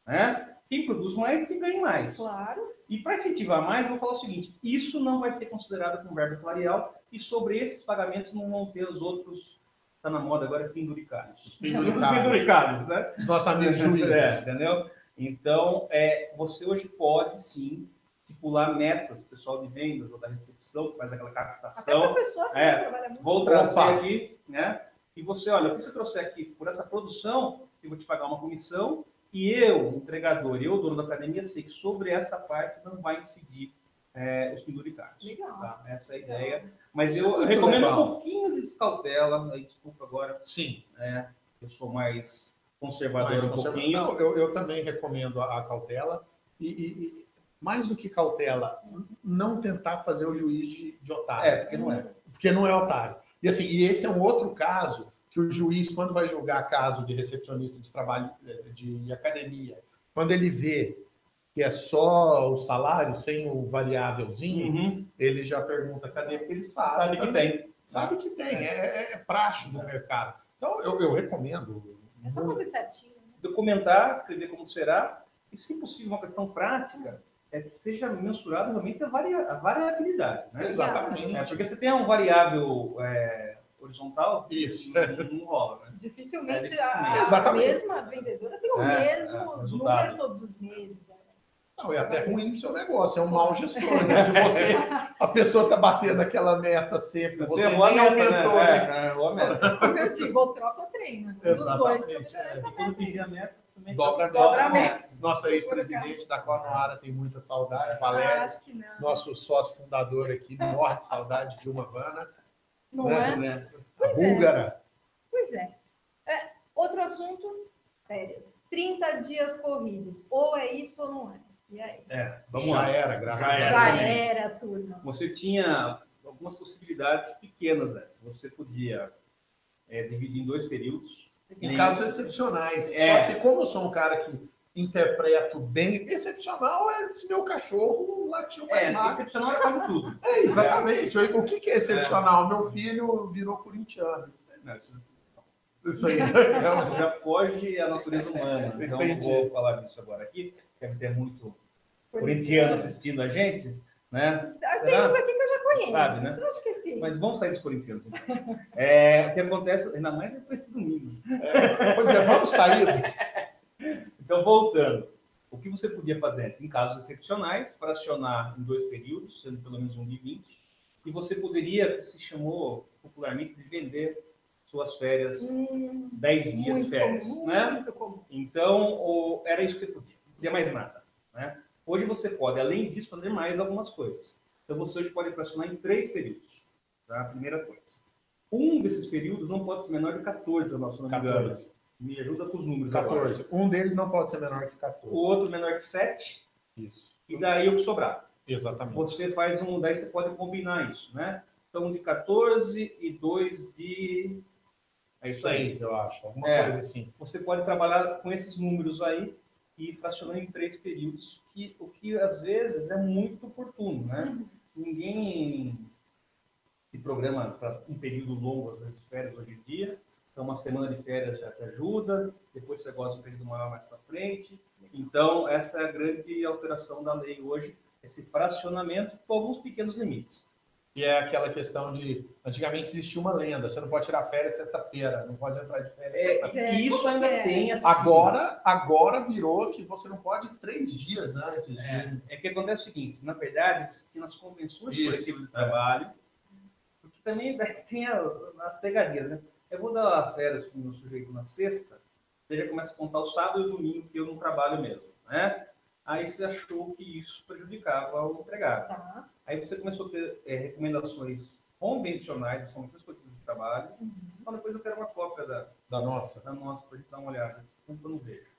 né? Quem produz mais, que ganhe mais. Claro. E para incentivar mais, eu vou falar o seguinte, isso não vai ser considerado como verba salarial e sobre esses pagamentos não vão ter os outros, está na moda agora, penduricários. Os penduricários, né? Os nossos amigos juízes. Entendeu? Então, você hoje pode, sim, estipular metas, pessoal de vendas ou da recepção, que faz aquela captação. Até professor trabalha muito. Vou trazer aqui, né? E você, olha, o que você trouxer aqui por essa produção, eu vou te pagar uma comissão, e eu, entregador, eu, dono da academia, sei que sobre essa parte não vai incidir os penduricários. Legal. Tá? Essa é a ideia. Mas eu recomendo um pouquinho de cautela, aí, desculpa agora. Sim. Eu sou mais conservador um pouquinho. Não, eu também recomendo a cautela. E mais do que cautela, não tentar fazer o juiz de otário. Porque não é. Porque não é otário. E assim, e esse é um outro caso que o juiz, quando vai julgar caso de recepcionista de trabalho de academia, quando ele vê que é só o salário, sem o variávelzinho, ele já pergunta cadê, porque ele sabe que tem. Sabe que tem, é praxe do mercado. Então, eu recomendo. É só fazer certinho. Documentar, escrever como será, e se possível uma questão prática, que seja mensurado realmente a variabilidade. Né? Exatamente. Porque você tem um variável horizontal, isso não rola. Né? Dificilmente a mesma vendedora tem o mesmo número todos os meses. Não, é até ruim no seu negócio, é um mau gestor, né? Se a pessoa está batendo aquela meta sempre, você nem aumentou, Como eu digo, ou troca ou treina. Exatamente. E quando pedir a meta, também dobra a meta. Nossa ex-presidente da Conoara tem muita saudade, Valéria, nosso sócio fundador aqui, morre de saudade, Dilma Vana. Não é? A búlgara. Pois é. Outro assunto, férias. 30 dias corridos. Ou é isso ou não é. E aí? Vamos lá. Já era, turma. Você tinha algumas possibilidades pequenas antes. Você podia dividir em 2 períodos. Em casos excepcionais. Só que como eu sou um cara que interpreto bem, excepcional é se meu cachorro latiu mais. Excepcional é quase tudo. Exatamente. O que é excepcional? Meu filho virou corintiano. Não, isso aí. Já foge à natureza humana. Então, não vou falar disso agora aqui. Deve ter muito corintiano assistindo a gente, né? Tem uns aqui que eu já conheço. Sabe, né? Eu acho que sim. Mas vamos sair dos corintianos. Então. O que acontece, ainda mais depois do domingo. Pois é, vamos sair. Então, voltando. O que você podia fazer antes? Em casos excepcionais, fracionar em 2 períodos, sendo pelo menos um de 20, e você poderia, que se chamou popularmente, de vender suas férias 10 dias de férias. Né? Então, era isso que você podia. Não podia mais nada. Né? Hoje você pode, além disso, fazer mais algumas coisas. Então, você hoje pode fracionar em 3 períodos. Tá? A primeira coisa. Um desses períodos não pode ser menor de 14, se eu não me engano. Me ajuda com os números 14. Agora. Um deles não pode ser menor que 14. O outro menor que 7. Isso. E daí o que sobrar. Exatamente. Você faz daí você pode combinar isso, né? Então, de 14 e 2 de... É isso 6, eu acho. Alguma coisa assim. Você pode trabalhar com esses números aí e fracionando em 3 períodos, o que às vezes é muito oportuno, né? Ninguém se programa para um período longo, às vezes, de férias hoje em dia. Então, uma semana de férias já te ajuda, depois você gosta de um período maior mais para frente. Então, essa é a grande alteração da lei hoje, esse fracionamento com alguns pequenos limites. E é aquela questão de... Antigamente existia uma lenda, você não pode tirar férias sexta-feira, não pode entrar de férias. Isso ainda tem assim. Agora virou que você não pode 3 dias antes. É que acontece o seguinte, na verdade, você tinha as convenções coletivas de trabalho, porque também tem as pegadinhas, né? Eu vou dar férias para o meu sujeito na sexta, você já começa a contar o sábado e o domingo que eu não trabalho mesmo, né? Aí você achou que isso prejudicava o empregado. Tá. Aí você começou a ter recomendações convencionais, convenções coletivas de trabalho. Então, depois eu quero uma cópia da nossa, para a gente dar uma olhada, sempre que eu não vejo.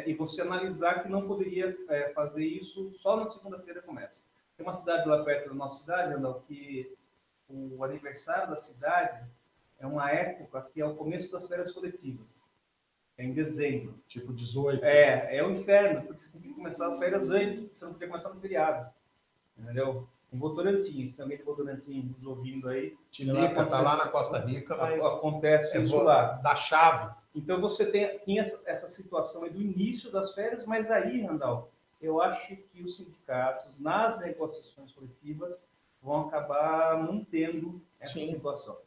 E você analisar que não poderia fazer isso só na segunda-feira começa. Tem uma cidade lá perto da nossa cidade, Andal, que o aniversário da cidade é uma época que é o começo das férias coletivas. É em dezembro. Tipo 18. É o inferno, porque você tem que começar as férias antes, você não podia começar no feriado. Entendeu? em Votorantim, se também de Votorantim nos ouvindo aí. Tilica está lá na Costa Rica, mas acontece isso lá. Da chave. Então você tinha essa situação aí do início das férias, mas aí, Randall, eu acho que os sindicatos, nas negociações coletivas, vão acabar mantendo essa situação.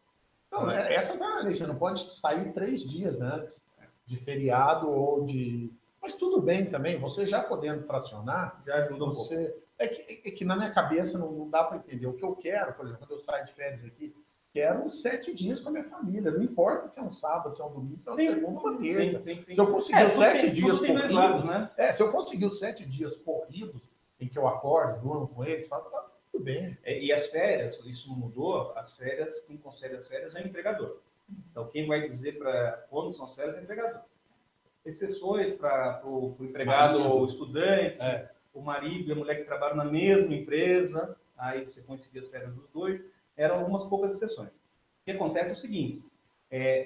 Não, essa tá na lei, você não pode sair 3 dias antes de feriado ou de... Mas tudo bem também, você já podendo fracionar, já ajuda um pouco. É que na minha cabeça não dá para entender. O que eu quero, por exemplo, quando eu saio de férias aqui, quero 7 dias com a minha família. Não importa se é um sábado, se é um domingo, se é uma segunda ou uma terça. Se eu conseguir os 7 dias corridos, né? Se eu conseguir os 7 dias corridos, em que eu acordo, durmo com eles, falo, tá tudo bem. E as férias, isso não mudou, as férias, quem concede as férias é o empregador. Então, quem vai dizer para quando são as férias é o empregador. Exceções para o empregado ou estudante, o marido e a mulher que trabalham na mesma empresa, aí você coincidia as férias dos dois, eram algumas poucas exceções. O que acontece é o seguinte,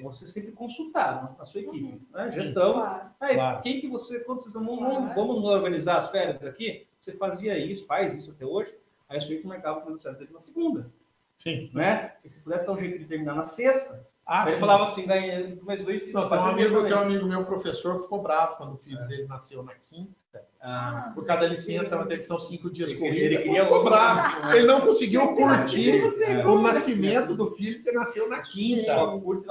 você sempre consultar a sua equipe, né? Gestão. Claro. Aí, quem que você, quando vocês vamos organizar as férias aqui, você fazia isso, faz isso até hoje, aí a sua equipe marcava para fazer férias na segunda. Sim. Né? E se pudesse dar um jeito de terminar na sexta, ele sim. falava assim, mais 2 dias. Não, tem um amigo meu, professor, que ficou bravo quando o filho dele nasceu na quinta. Por causa da licença, vai ter que são 5 dias corridos. Ele ficou bravo. Ele não conseguiu curtir o nascimento do filho que nasceu na quinta.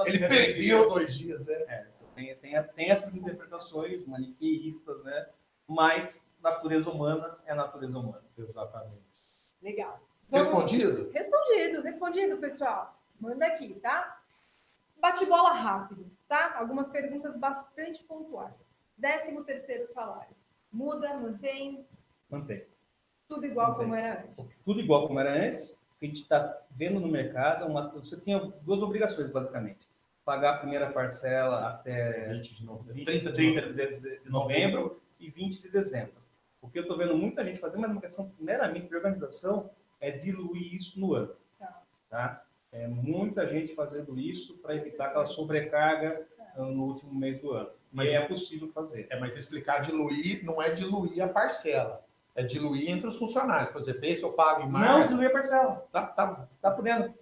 Ele perdeu 2 dias. Tem essas interpretações maniqueístas, né? Mas natureza humana é a natureza humana. Exatamente. Legal. Respondido? Respondido, pessoal. Manda aqui, tá? Bate-bola rápido, tá? Algumas perguntas bastante pontuais. 13º salário. Muda, mantém? Mantém. Tudo igual como era antes? Tudo igual como era antes. O que a gente está vendo no mercado, você tinha 2 obrigações, basicamente. Pagar a primeira parcela até 30 de novembro e 20 de dezembro. O que eu estou vendo muita gente fazer, mas uma questão meramente de organização, é diluir isso no ano. Tá? Muita gente fazendo isso para evitar aquela sobrecarga no último mês do ano. Mas é possível fazer. Mas explicar diluir não é diluir a parcela. É diluir entre os funcionários. Por exemplo, esse eu pago em março. Não, diluir a parcela. Tá podendo.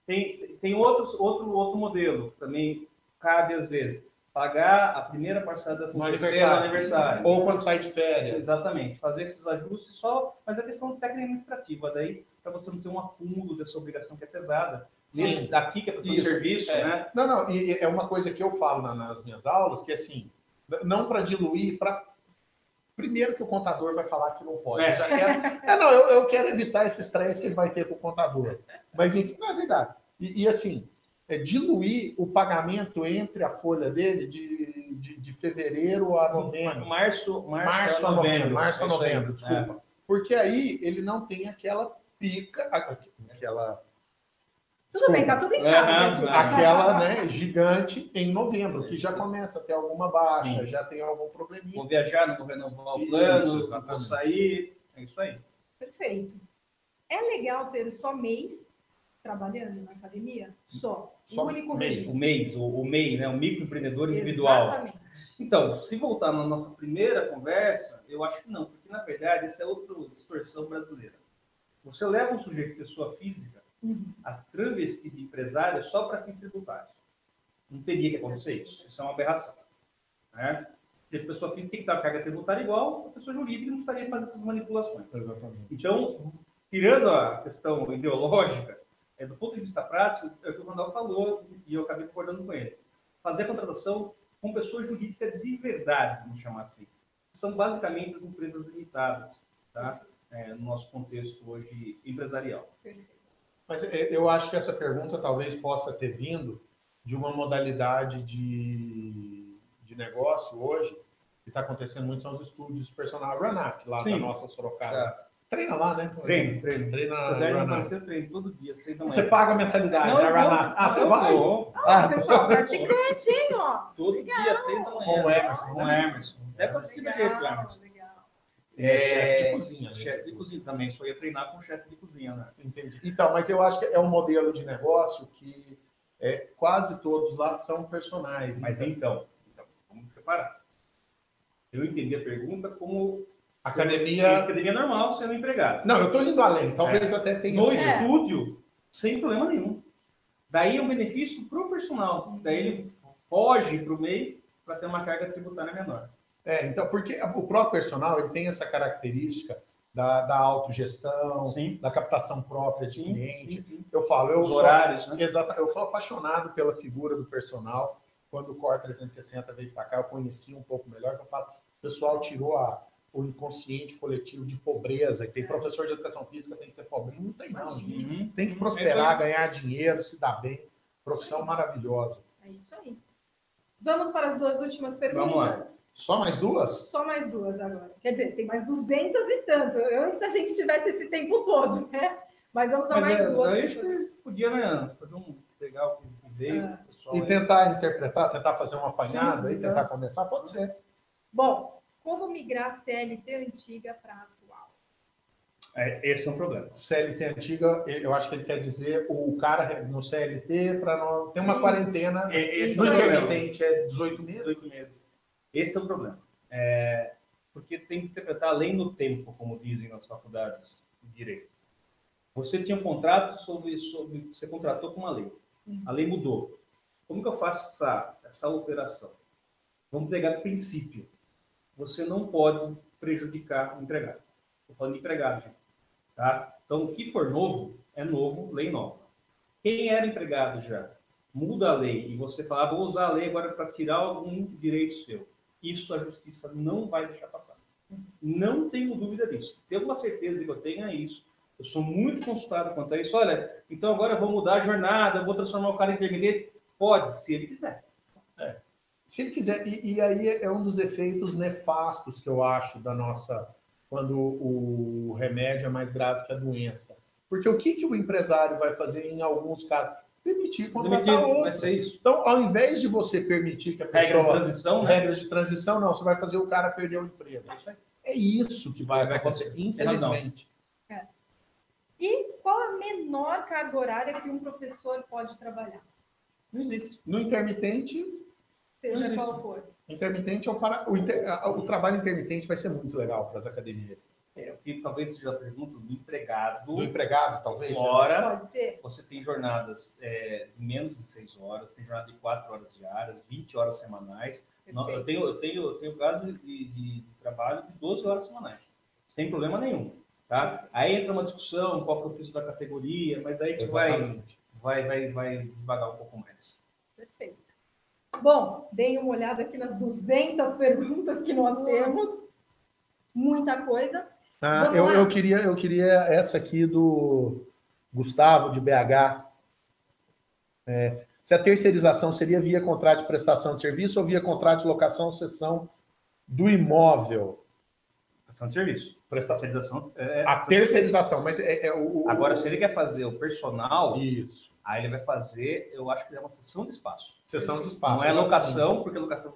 Tem outro modelo, também cabe às vezes. Pagar a primeira parcela no aniversário. Ou quando sai de férias. Exatamente. Fazer esses ajustes só, mas a questão técnica administrativa, daí, para você não ter um acúmulo dessa obrigação que é pesada. Daqui que é para fazer serviço, né? Não, e é uma coisa que eu falo nas minhas aulas, que assim, não para diluir, primeiro que o contador vai falar que não pode. Eu quero evitar esse estresse que ele vai ter com o contador. Mas, enfim, não é verdade. E assim, diluir o pagamento entre a folha dele de fevereiro a novembro. Março a novembro, desculpa. Porque aí ele não tem aquela pica, aquela... Tudo bem, tá tudo em casa. Aquela, né, gigante em novembro, que já começa a ter alguma baixa, já tem algum probleminha. Vou viajar, não vou renovar o plano, vou sair, é isso aí. Perfeito. É legal ter só mês trabalhando na academia? Só o único mês. O MEI, né? O microempreendedor individual. Exatamente. Então, se voltar na nossa primeira conversa, eu acho que não, porque na verdade essa é outra distorção brasileira. Você leva um sujeito, pessoa física, as travestis de empresário só para fins tributários. Não teria que acontecer isso. Isso é uma aberração. Né? Porque a pessoa física tem que dar carga tributária igual, a pessoa jurídica não precisaria fazer essas manipulações. Exatamente. Então, tirando a questão ideológica, do ponto de vista prático, é o que o Randall falou, e eu acabei concordando com ele. Fazer a contratação com pessoa jurídica de verdade, vamos chamar assim. São basicamente as empresas limitadas, tá? No nosso contexto hoje empresarial. Mas eu acho que essa pergunta talvez possa ter vindo de uma modalidade de negócio hoje, que está acontecendo muito, são os estúdios de personal Run-Up, lá da nossa Sorocaba. Treina lá, né? Treino. Treina na Você treina todo dia, 6 da manhã. Você paga a mensalidade na Run-Up? Você vai? Pessoal, praticante, hein, ó. Todo dia, 6 da manhã. Com o Emerson. Com o Emerson. Até para assistir do jeito, Emerson. Chefe de cozinha. Né? Chefe de cozinha também. Só ia treinar com chefe de cozinha, né? Entendi. Então, mas eu acho que é um modelo de negócio que quase todos lá são personagens. Mas então, vamos separar. Eu entendi a pergunta como Academia normal, sendo empregado. Não, eu estou indo além. Talvez até tenha... No estúdio, sem problema nenhum. Daí é um benefício para o personal. Daí ele foge para o meio para ter uma carga tributária menor. Então, porque o próprio personal ele tem essa característica da autogestão, da captação própria de cliente. Sim. Eu falo, os horários, né? Exato, eu sou apaixonado pela figura do personal. Quando o Core 360 veio para cá, eu conheci um pouco melhor. Eu falo, o pessoal tirou o inconsciente coletivo de pobreza. E tem professor de educação física, tem que ser pobre. Não tem, não, gente. Tem que prosperar, ganhar dinheiro, se dar bem. Profissão maravilhosa. É isso aí. Vamos para as 2 últimas perguntas. Vamos lá. Só mais 2? Só mais 2 agora. Quer dizer, tem mais 200 e tanto. Antes a gente tivesse esse tempo todo, né? Mas vamos a mais 2. Aí acho que podia, né, pegar o que veio. E tentar interpretar, tentar fazer uma apanhada e tentar começar, pode ser. Bom, como migrar CLT antiga para atual? Esse é um problema. CLT antiga, eu acho que ele quer dizer o cara no CLT para não ter uma quarentena. Esse no intermitente é 18 meses. 18 meses. Esse é o problema. Porque tem que interpretar além do tempo, como dizem nas faculdades de direito. Você tinha um contrato você contratou com uma lei. A lei mudou. Como que eu faço essa alteração? Vamos pegar o princípio. Você não pode prejudicar o empregado. Estou falando de empregado, gente. Tá? Então, o que for novo, é novo, lei nova. Quem era empregado já, muda a lei e você fala, vou usar a lei agora para tirar algum direito seu. Isso a justiça não vai deixar passar. Não tenho dúvida disso. Tenho uma certeza que eu tenho isso. Eu sou muito consultado quanto a isso. Olha, então agora eu vou mudar a jornada, vou transformar o cara em intermitente. Pode, se ele quiser. Se ele quiser. E aí é um dos efeitos nefastos que eu acho da nossa... Quando o remédio é mais grave que a doença. Porque o que o empresário vai fazer em alguns casos? Demitir, contratar outros. Então, ao invés de você permitir que a pessoa... Regras de transição, né? Regras de transição, não. Você vai fazer o cara perder o emprego. É isso que vai acontecer, infelizmente. E qual a menor carga horária que um professor pode trabalhar? Não existe. No intermitente... Seja qual for. Intermitente o trabalho intermitente vai ser muito legal para as academias. O que talvez seja a pergunta do empregado. Do empregado, talvez. Hora, pode ser. Você tem jornadas de menos de 6 horas, tem jornada de 4 horas diárias, 20 horas semanais. Eu tenho caso de trabalho de 12 horas semanais, sem problema nenhum. Tá? Aí entra uma discussão, qual que é o piso da categoria, mas daí que vai devagar um pouco mais. Perfeito. Bom, deem uma olhada aqui nas 200 perguntas que nós temos. Muita coisa. Eu queria essa aqui do Gustavo, de BH. Se a terceirização seria via contrato de prestação de serviço ou via contrato de locação ou cessão do imóvel? Prestação de serviço. Terceirização. A terceirização, mas Agora, se ele quer fazer o personal... Isso. Aí ele vai fazer, eu acho que é uma cessão de espaço. Cessão de espaço. Não é locação, porque locação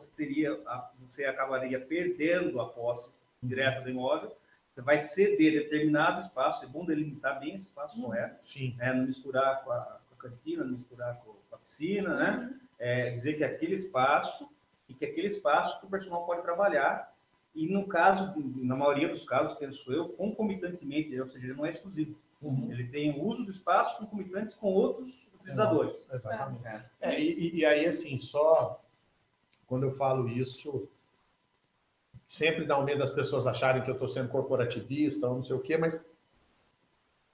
você acabaria perdendo a posse direta do imóvel. Você vai ceder determinado espaço, é bom delimitar bem esse espaço correto. Sim. Não misturar com a cantina, não misturar com a piscina, né? Dizer que aquele espaço que o personal pode trabalhar. E no caso, na maioria dos casos, penso eu, concomitantemente, ou seja, ele não é exclusivo. Ele tem o uso do espaço concomitante com outros utilizadores. Exatamente. E aí, assim, só quando eu falo isso, sempre dá um medo das pessoas acharem que eu estou sendo corporativista ou não sei o quê, mas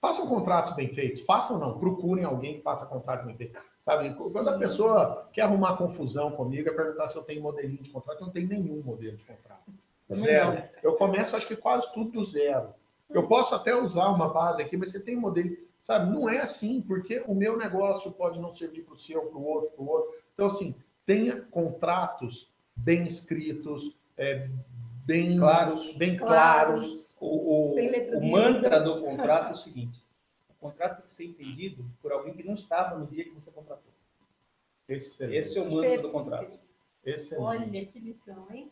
façam contratos bem feitos. Façam não, procurem alguém que faça contrato bem feito. Sabe, quando a pessoa quer arrumar confusão comigo, é perguntar se eu tenho modelinho de contrato. Eu não tenho nenhum modelo de contrato. Zero. Eu começo, acho que quase tudo do zero. Eu posso até usar uma base aqui, mas você tem um modelo, sabe? Não é assim, porque o meu negócio pode não servir para o seu, para o outro. Então, assim, tenha contratos bem escritos, bem claros. O mantra do contrato é o seguinte: o contrato tem que ser entendido por alguém que não estava no dia que você contratou. Excelente. Esse é o mantra do contrato. Excelente. Olha que lição, hein?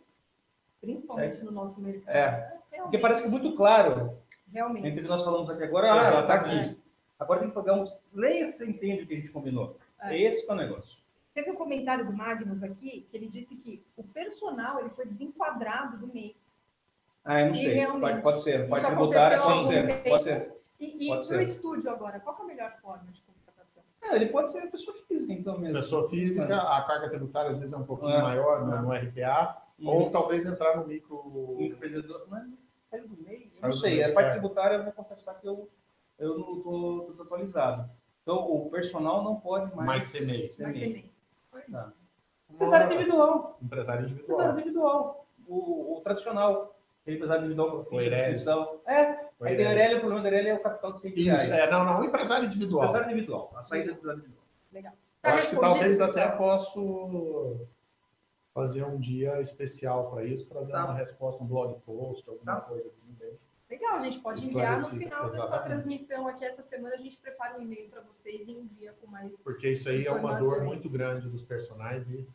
Principalmente no nosso mercado. Porque parece que é muito claro. Realmente. Entre nós falamos aqui agora, já está aqui. Agora tem que pegar leia, você entende o que a gente combinou. Esse é o negócio. Teve um comentário do Magnus aqui, que ele disse que o personal ele foi desenquadrado do MEI. Eu não E sei. realmente, Pode ser. Parte isso tributária aconteceu há pode algum ser. tempo? Pode ser. E Pode para o ser. estúdio agora, qual que é a melhor forma de contratação? Ele pode ser pessoa física, então mesmo. Pessoa física, a carga tributária às vezes é um pouquinho É. maior no RPA, ou talvez entrar no micro... Empreendedor. Mas saiu do meio? Eu Saiu não do sei. meio, A parte é. tributária, eu vou confessar que eu não estou desatualizado. Então, o personal não pode mais ser MEI. Vai ser MEI. Tá. Empresário individual. Empresário individual. Empresário individual. O tradicional. Aquele empresário individual com O Eireli. inscrição. O Aí tem o Eireli. Eireli, o problema do Eireli é o capital de 100 reais. Isso, não, o empresário individual. Empresário individual. A saída do empresário individual. Legal. Eu acho que talvez até pessoal? posso fazer um dia especial para isso, trazer uma resposta, um blog post, alguma coisa assim. Bem. Legal, a gente pode enviar no Esclarecido, final dessa exatamente. transmissão aqui, essa semana a gente prepara um e-mail para vocês e envia com mais Porque isso aí é uma dor muito grande dos personagens e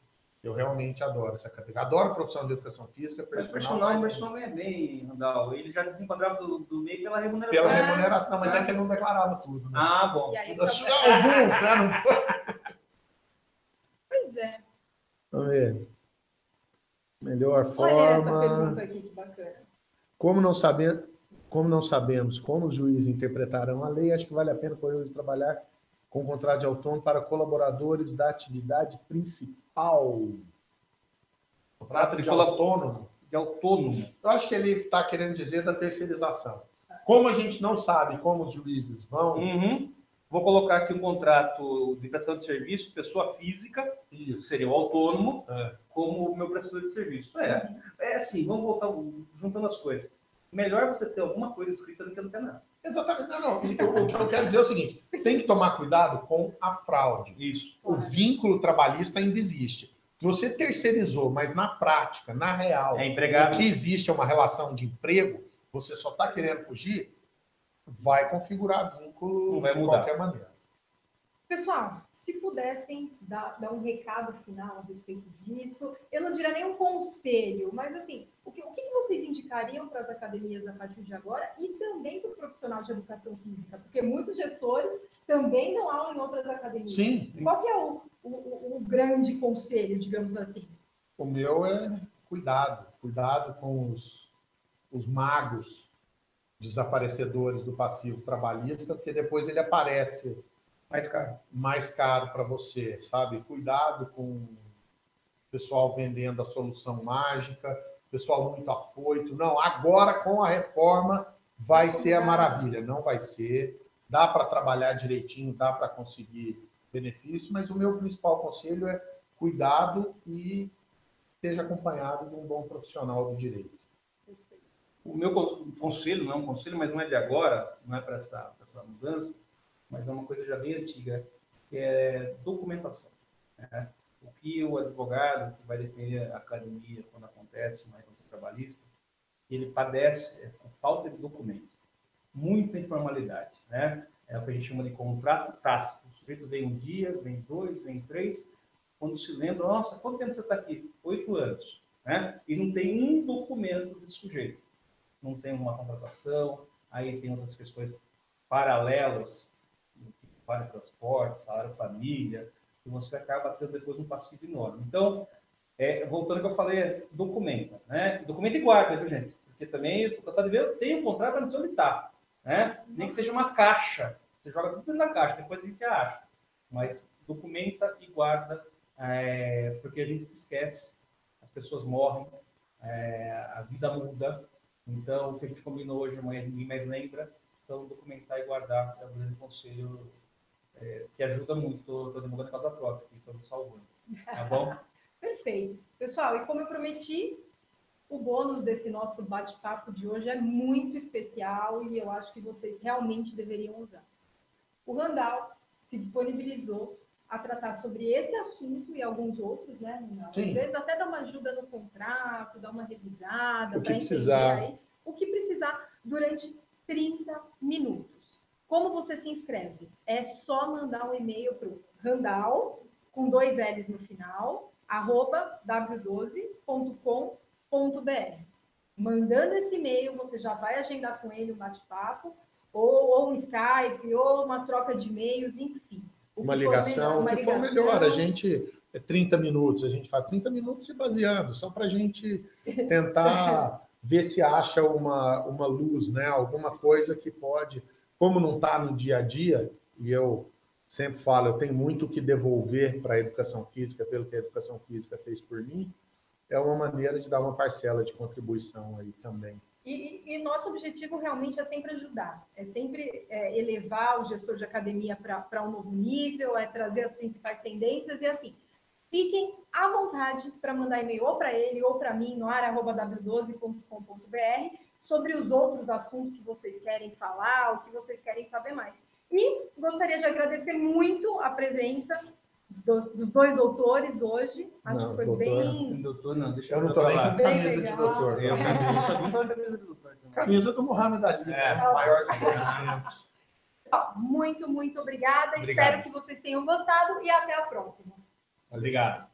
eu realmente adoro essa categoria. Adoro profissão de educação física, Mas personal. o personal ganha bem, Randall. Ele já desenquadrava do meio pela remuneração. Pela remuneração, não, mas é que ele não declarava tudo. Né? Bom. E aí, Alguns, né? Não... Pois é. Vamos ver. Melhor Olha essa forma. pergunta aqui, que bacana. Como não sabemos como os juízes interpretarão a lei, acho que vale a pena por hoje trabalhar com contrato de autônomo para colaboradores da atividade principal. Contrato de autônomo. De autônomo. Eu acho que ele está querendo dizer da terceirização. Como a gente não sabe como os juízes vão... Vou colocar aqui um contrato de prestação de serviço, pessoa física, isso seria o autônomo, como o meu prestador de serviço. É assim, vamos voltar juntando as coisas. Melhor você ter alguma coisa escrita do que não ter nada. Exatamente. Não. O que eu quero dizer é o seguinte, tem que tomar cuidado com a fraude. Isso. O vínculo trabalhista ainda existe. Você terceirizou, mas na prática, na real, o que existe é uma relação de emprego, você só está querendo fugir, vai configurar vínculo não vai de mudar. qualquer maneira. Pessoal, se pudessem dar um recado final a respeito disso, eu não diria nem um conselho, mas assim, o que vocês indicariam para as academias a partir de agora e também para o profissional de educação física? Porque muitos gestores também dão aula em outras academias. Sim. Qual que é o grande conselho, digamos assim? O meu é cuidado com os magos desaparecedores do passivo trabalhista, porque depois ele aparece mais caro para você, sabe? Cuidado com o pessoal vendendo a solução mágica, pessoal muito afoito. Não, agora com a reforma vai ser a maravilha. Não vai ser. Dá para trabalhar direitinho, dá para conseguir benefício, mas o meu principal conselho é cuidado e esteja acompanhado de um bom profissional do direito. O meu conselho, não é um conselho, mas não é de agora, não é para essa mudança, mas é uma coisa já bem antiga, que é documentação. Né? O que o advogado, que vai defender a academia quando acontece uma reforma trabalhista, ele padece com falta de documento, muita informalidade. Né? É o que a gente chama de contrato tácito. O sujeito vem um dia, vem 2, vem 3, quando se lembra, nossa, quanto tempo você está aqui? 8 anos. Né? E não tem um documento desse sujeito. Não tem uma contratação, aí tem outras questões paralelas, para transporte, salário família, e você acaba tendo depois um passivo enorme. Então, voltando ao que eu falei, documenta, né? Documenta e guarda, viu, gente? Porque também, eu estou cansado de ver, eu tenho um contrato para não sei onde está, né? Nem que seja uma caixa, você joga tudo dentro da caixa, depois a gente acha. Mas documenta e guarda, porque a gente se esquece, as pessoas morrem, a vida muda. Então, o que a gente combinou hoje, amanhã ninguém mais lembra. Então, documentar e guardar é um grande conselho que ajuda muito. Estou advogando a causa própria, estou salvando. Tá bom? Perfeito. Pessoal, e como eu prometi, o bônus desse nosso bate-papo de hoje é muito especial e eu acho que vocês realmente deveriam usar. O Randall se disponibilizou a tratar sobre esse assunto e alguns outros, né? Às vezes até dar uma ajuda no contrato, dar uma revisada, para entender aí o que precisar durante 30 minutos. Como você se inscreve? É só mandar um e-mail para o Randall, com 2 L's no final, @w12.com.br. Mandando esse e-mail, você já vai agendar com ele um bate-papo, ou um Skype, ou uma troca de e-mails, enfim. Uma ligação, o que for melhor. A gente, 30 minutos, a gente faz 30 minutos se baseando, só para a gente tentar ver se acha uma luz, né? Alguma coisa que pode, como não está no dia a dia, e eu sempre falo, eu tenho muito o que devolver para a educação física, pelo que a educação física fez por mim, é uma maneira de dar uma parcela de contribuição aí também. E nosso objetivo realmente é sempre ajudar, é sempre elevar o gestor de academia para um novo nível, é trazer as principais tendências e assim, fiquem à vontade para mandar e-mail ou para ele ou para mim no ar@w12.com.br sobre os outros assuntos que vocês querem falar, o que vocês querem saber mais. E gostaria de agradecer muito a presença dos dois doutores hoje. Acho que foi bem... Doutor, não, deixa eu não estou nem com camisa de doutor. Camisa do Muhammad Ali, né? Maior de todos os tempos. Muito, muito obrigada. Espero que vocês tenham gostado e até a próxima. Obrigado.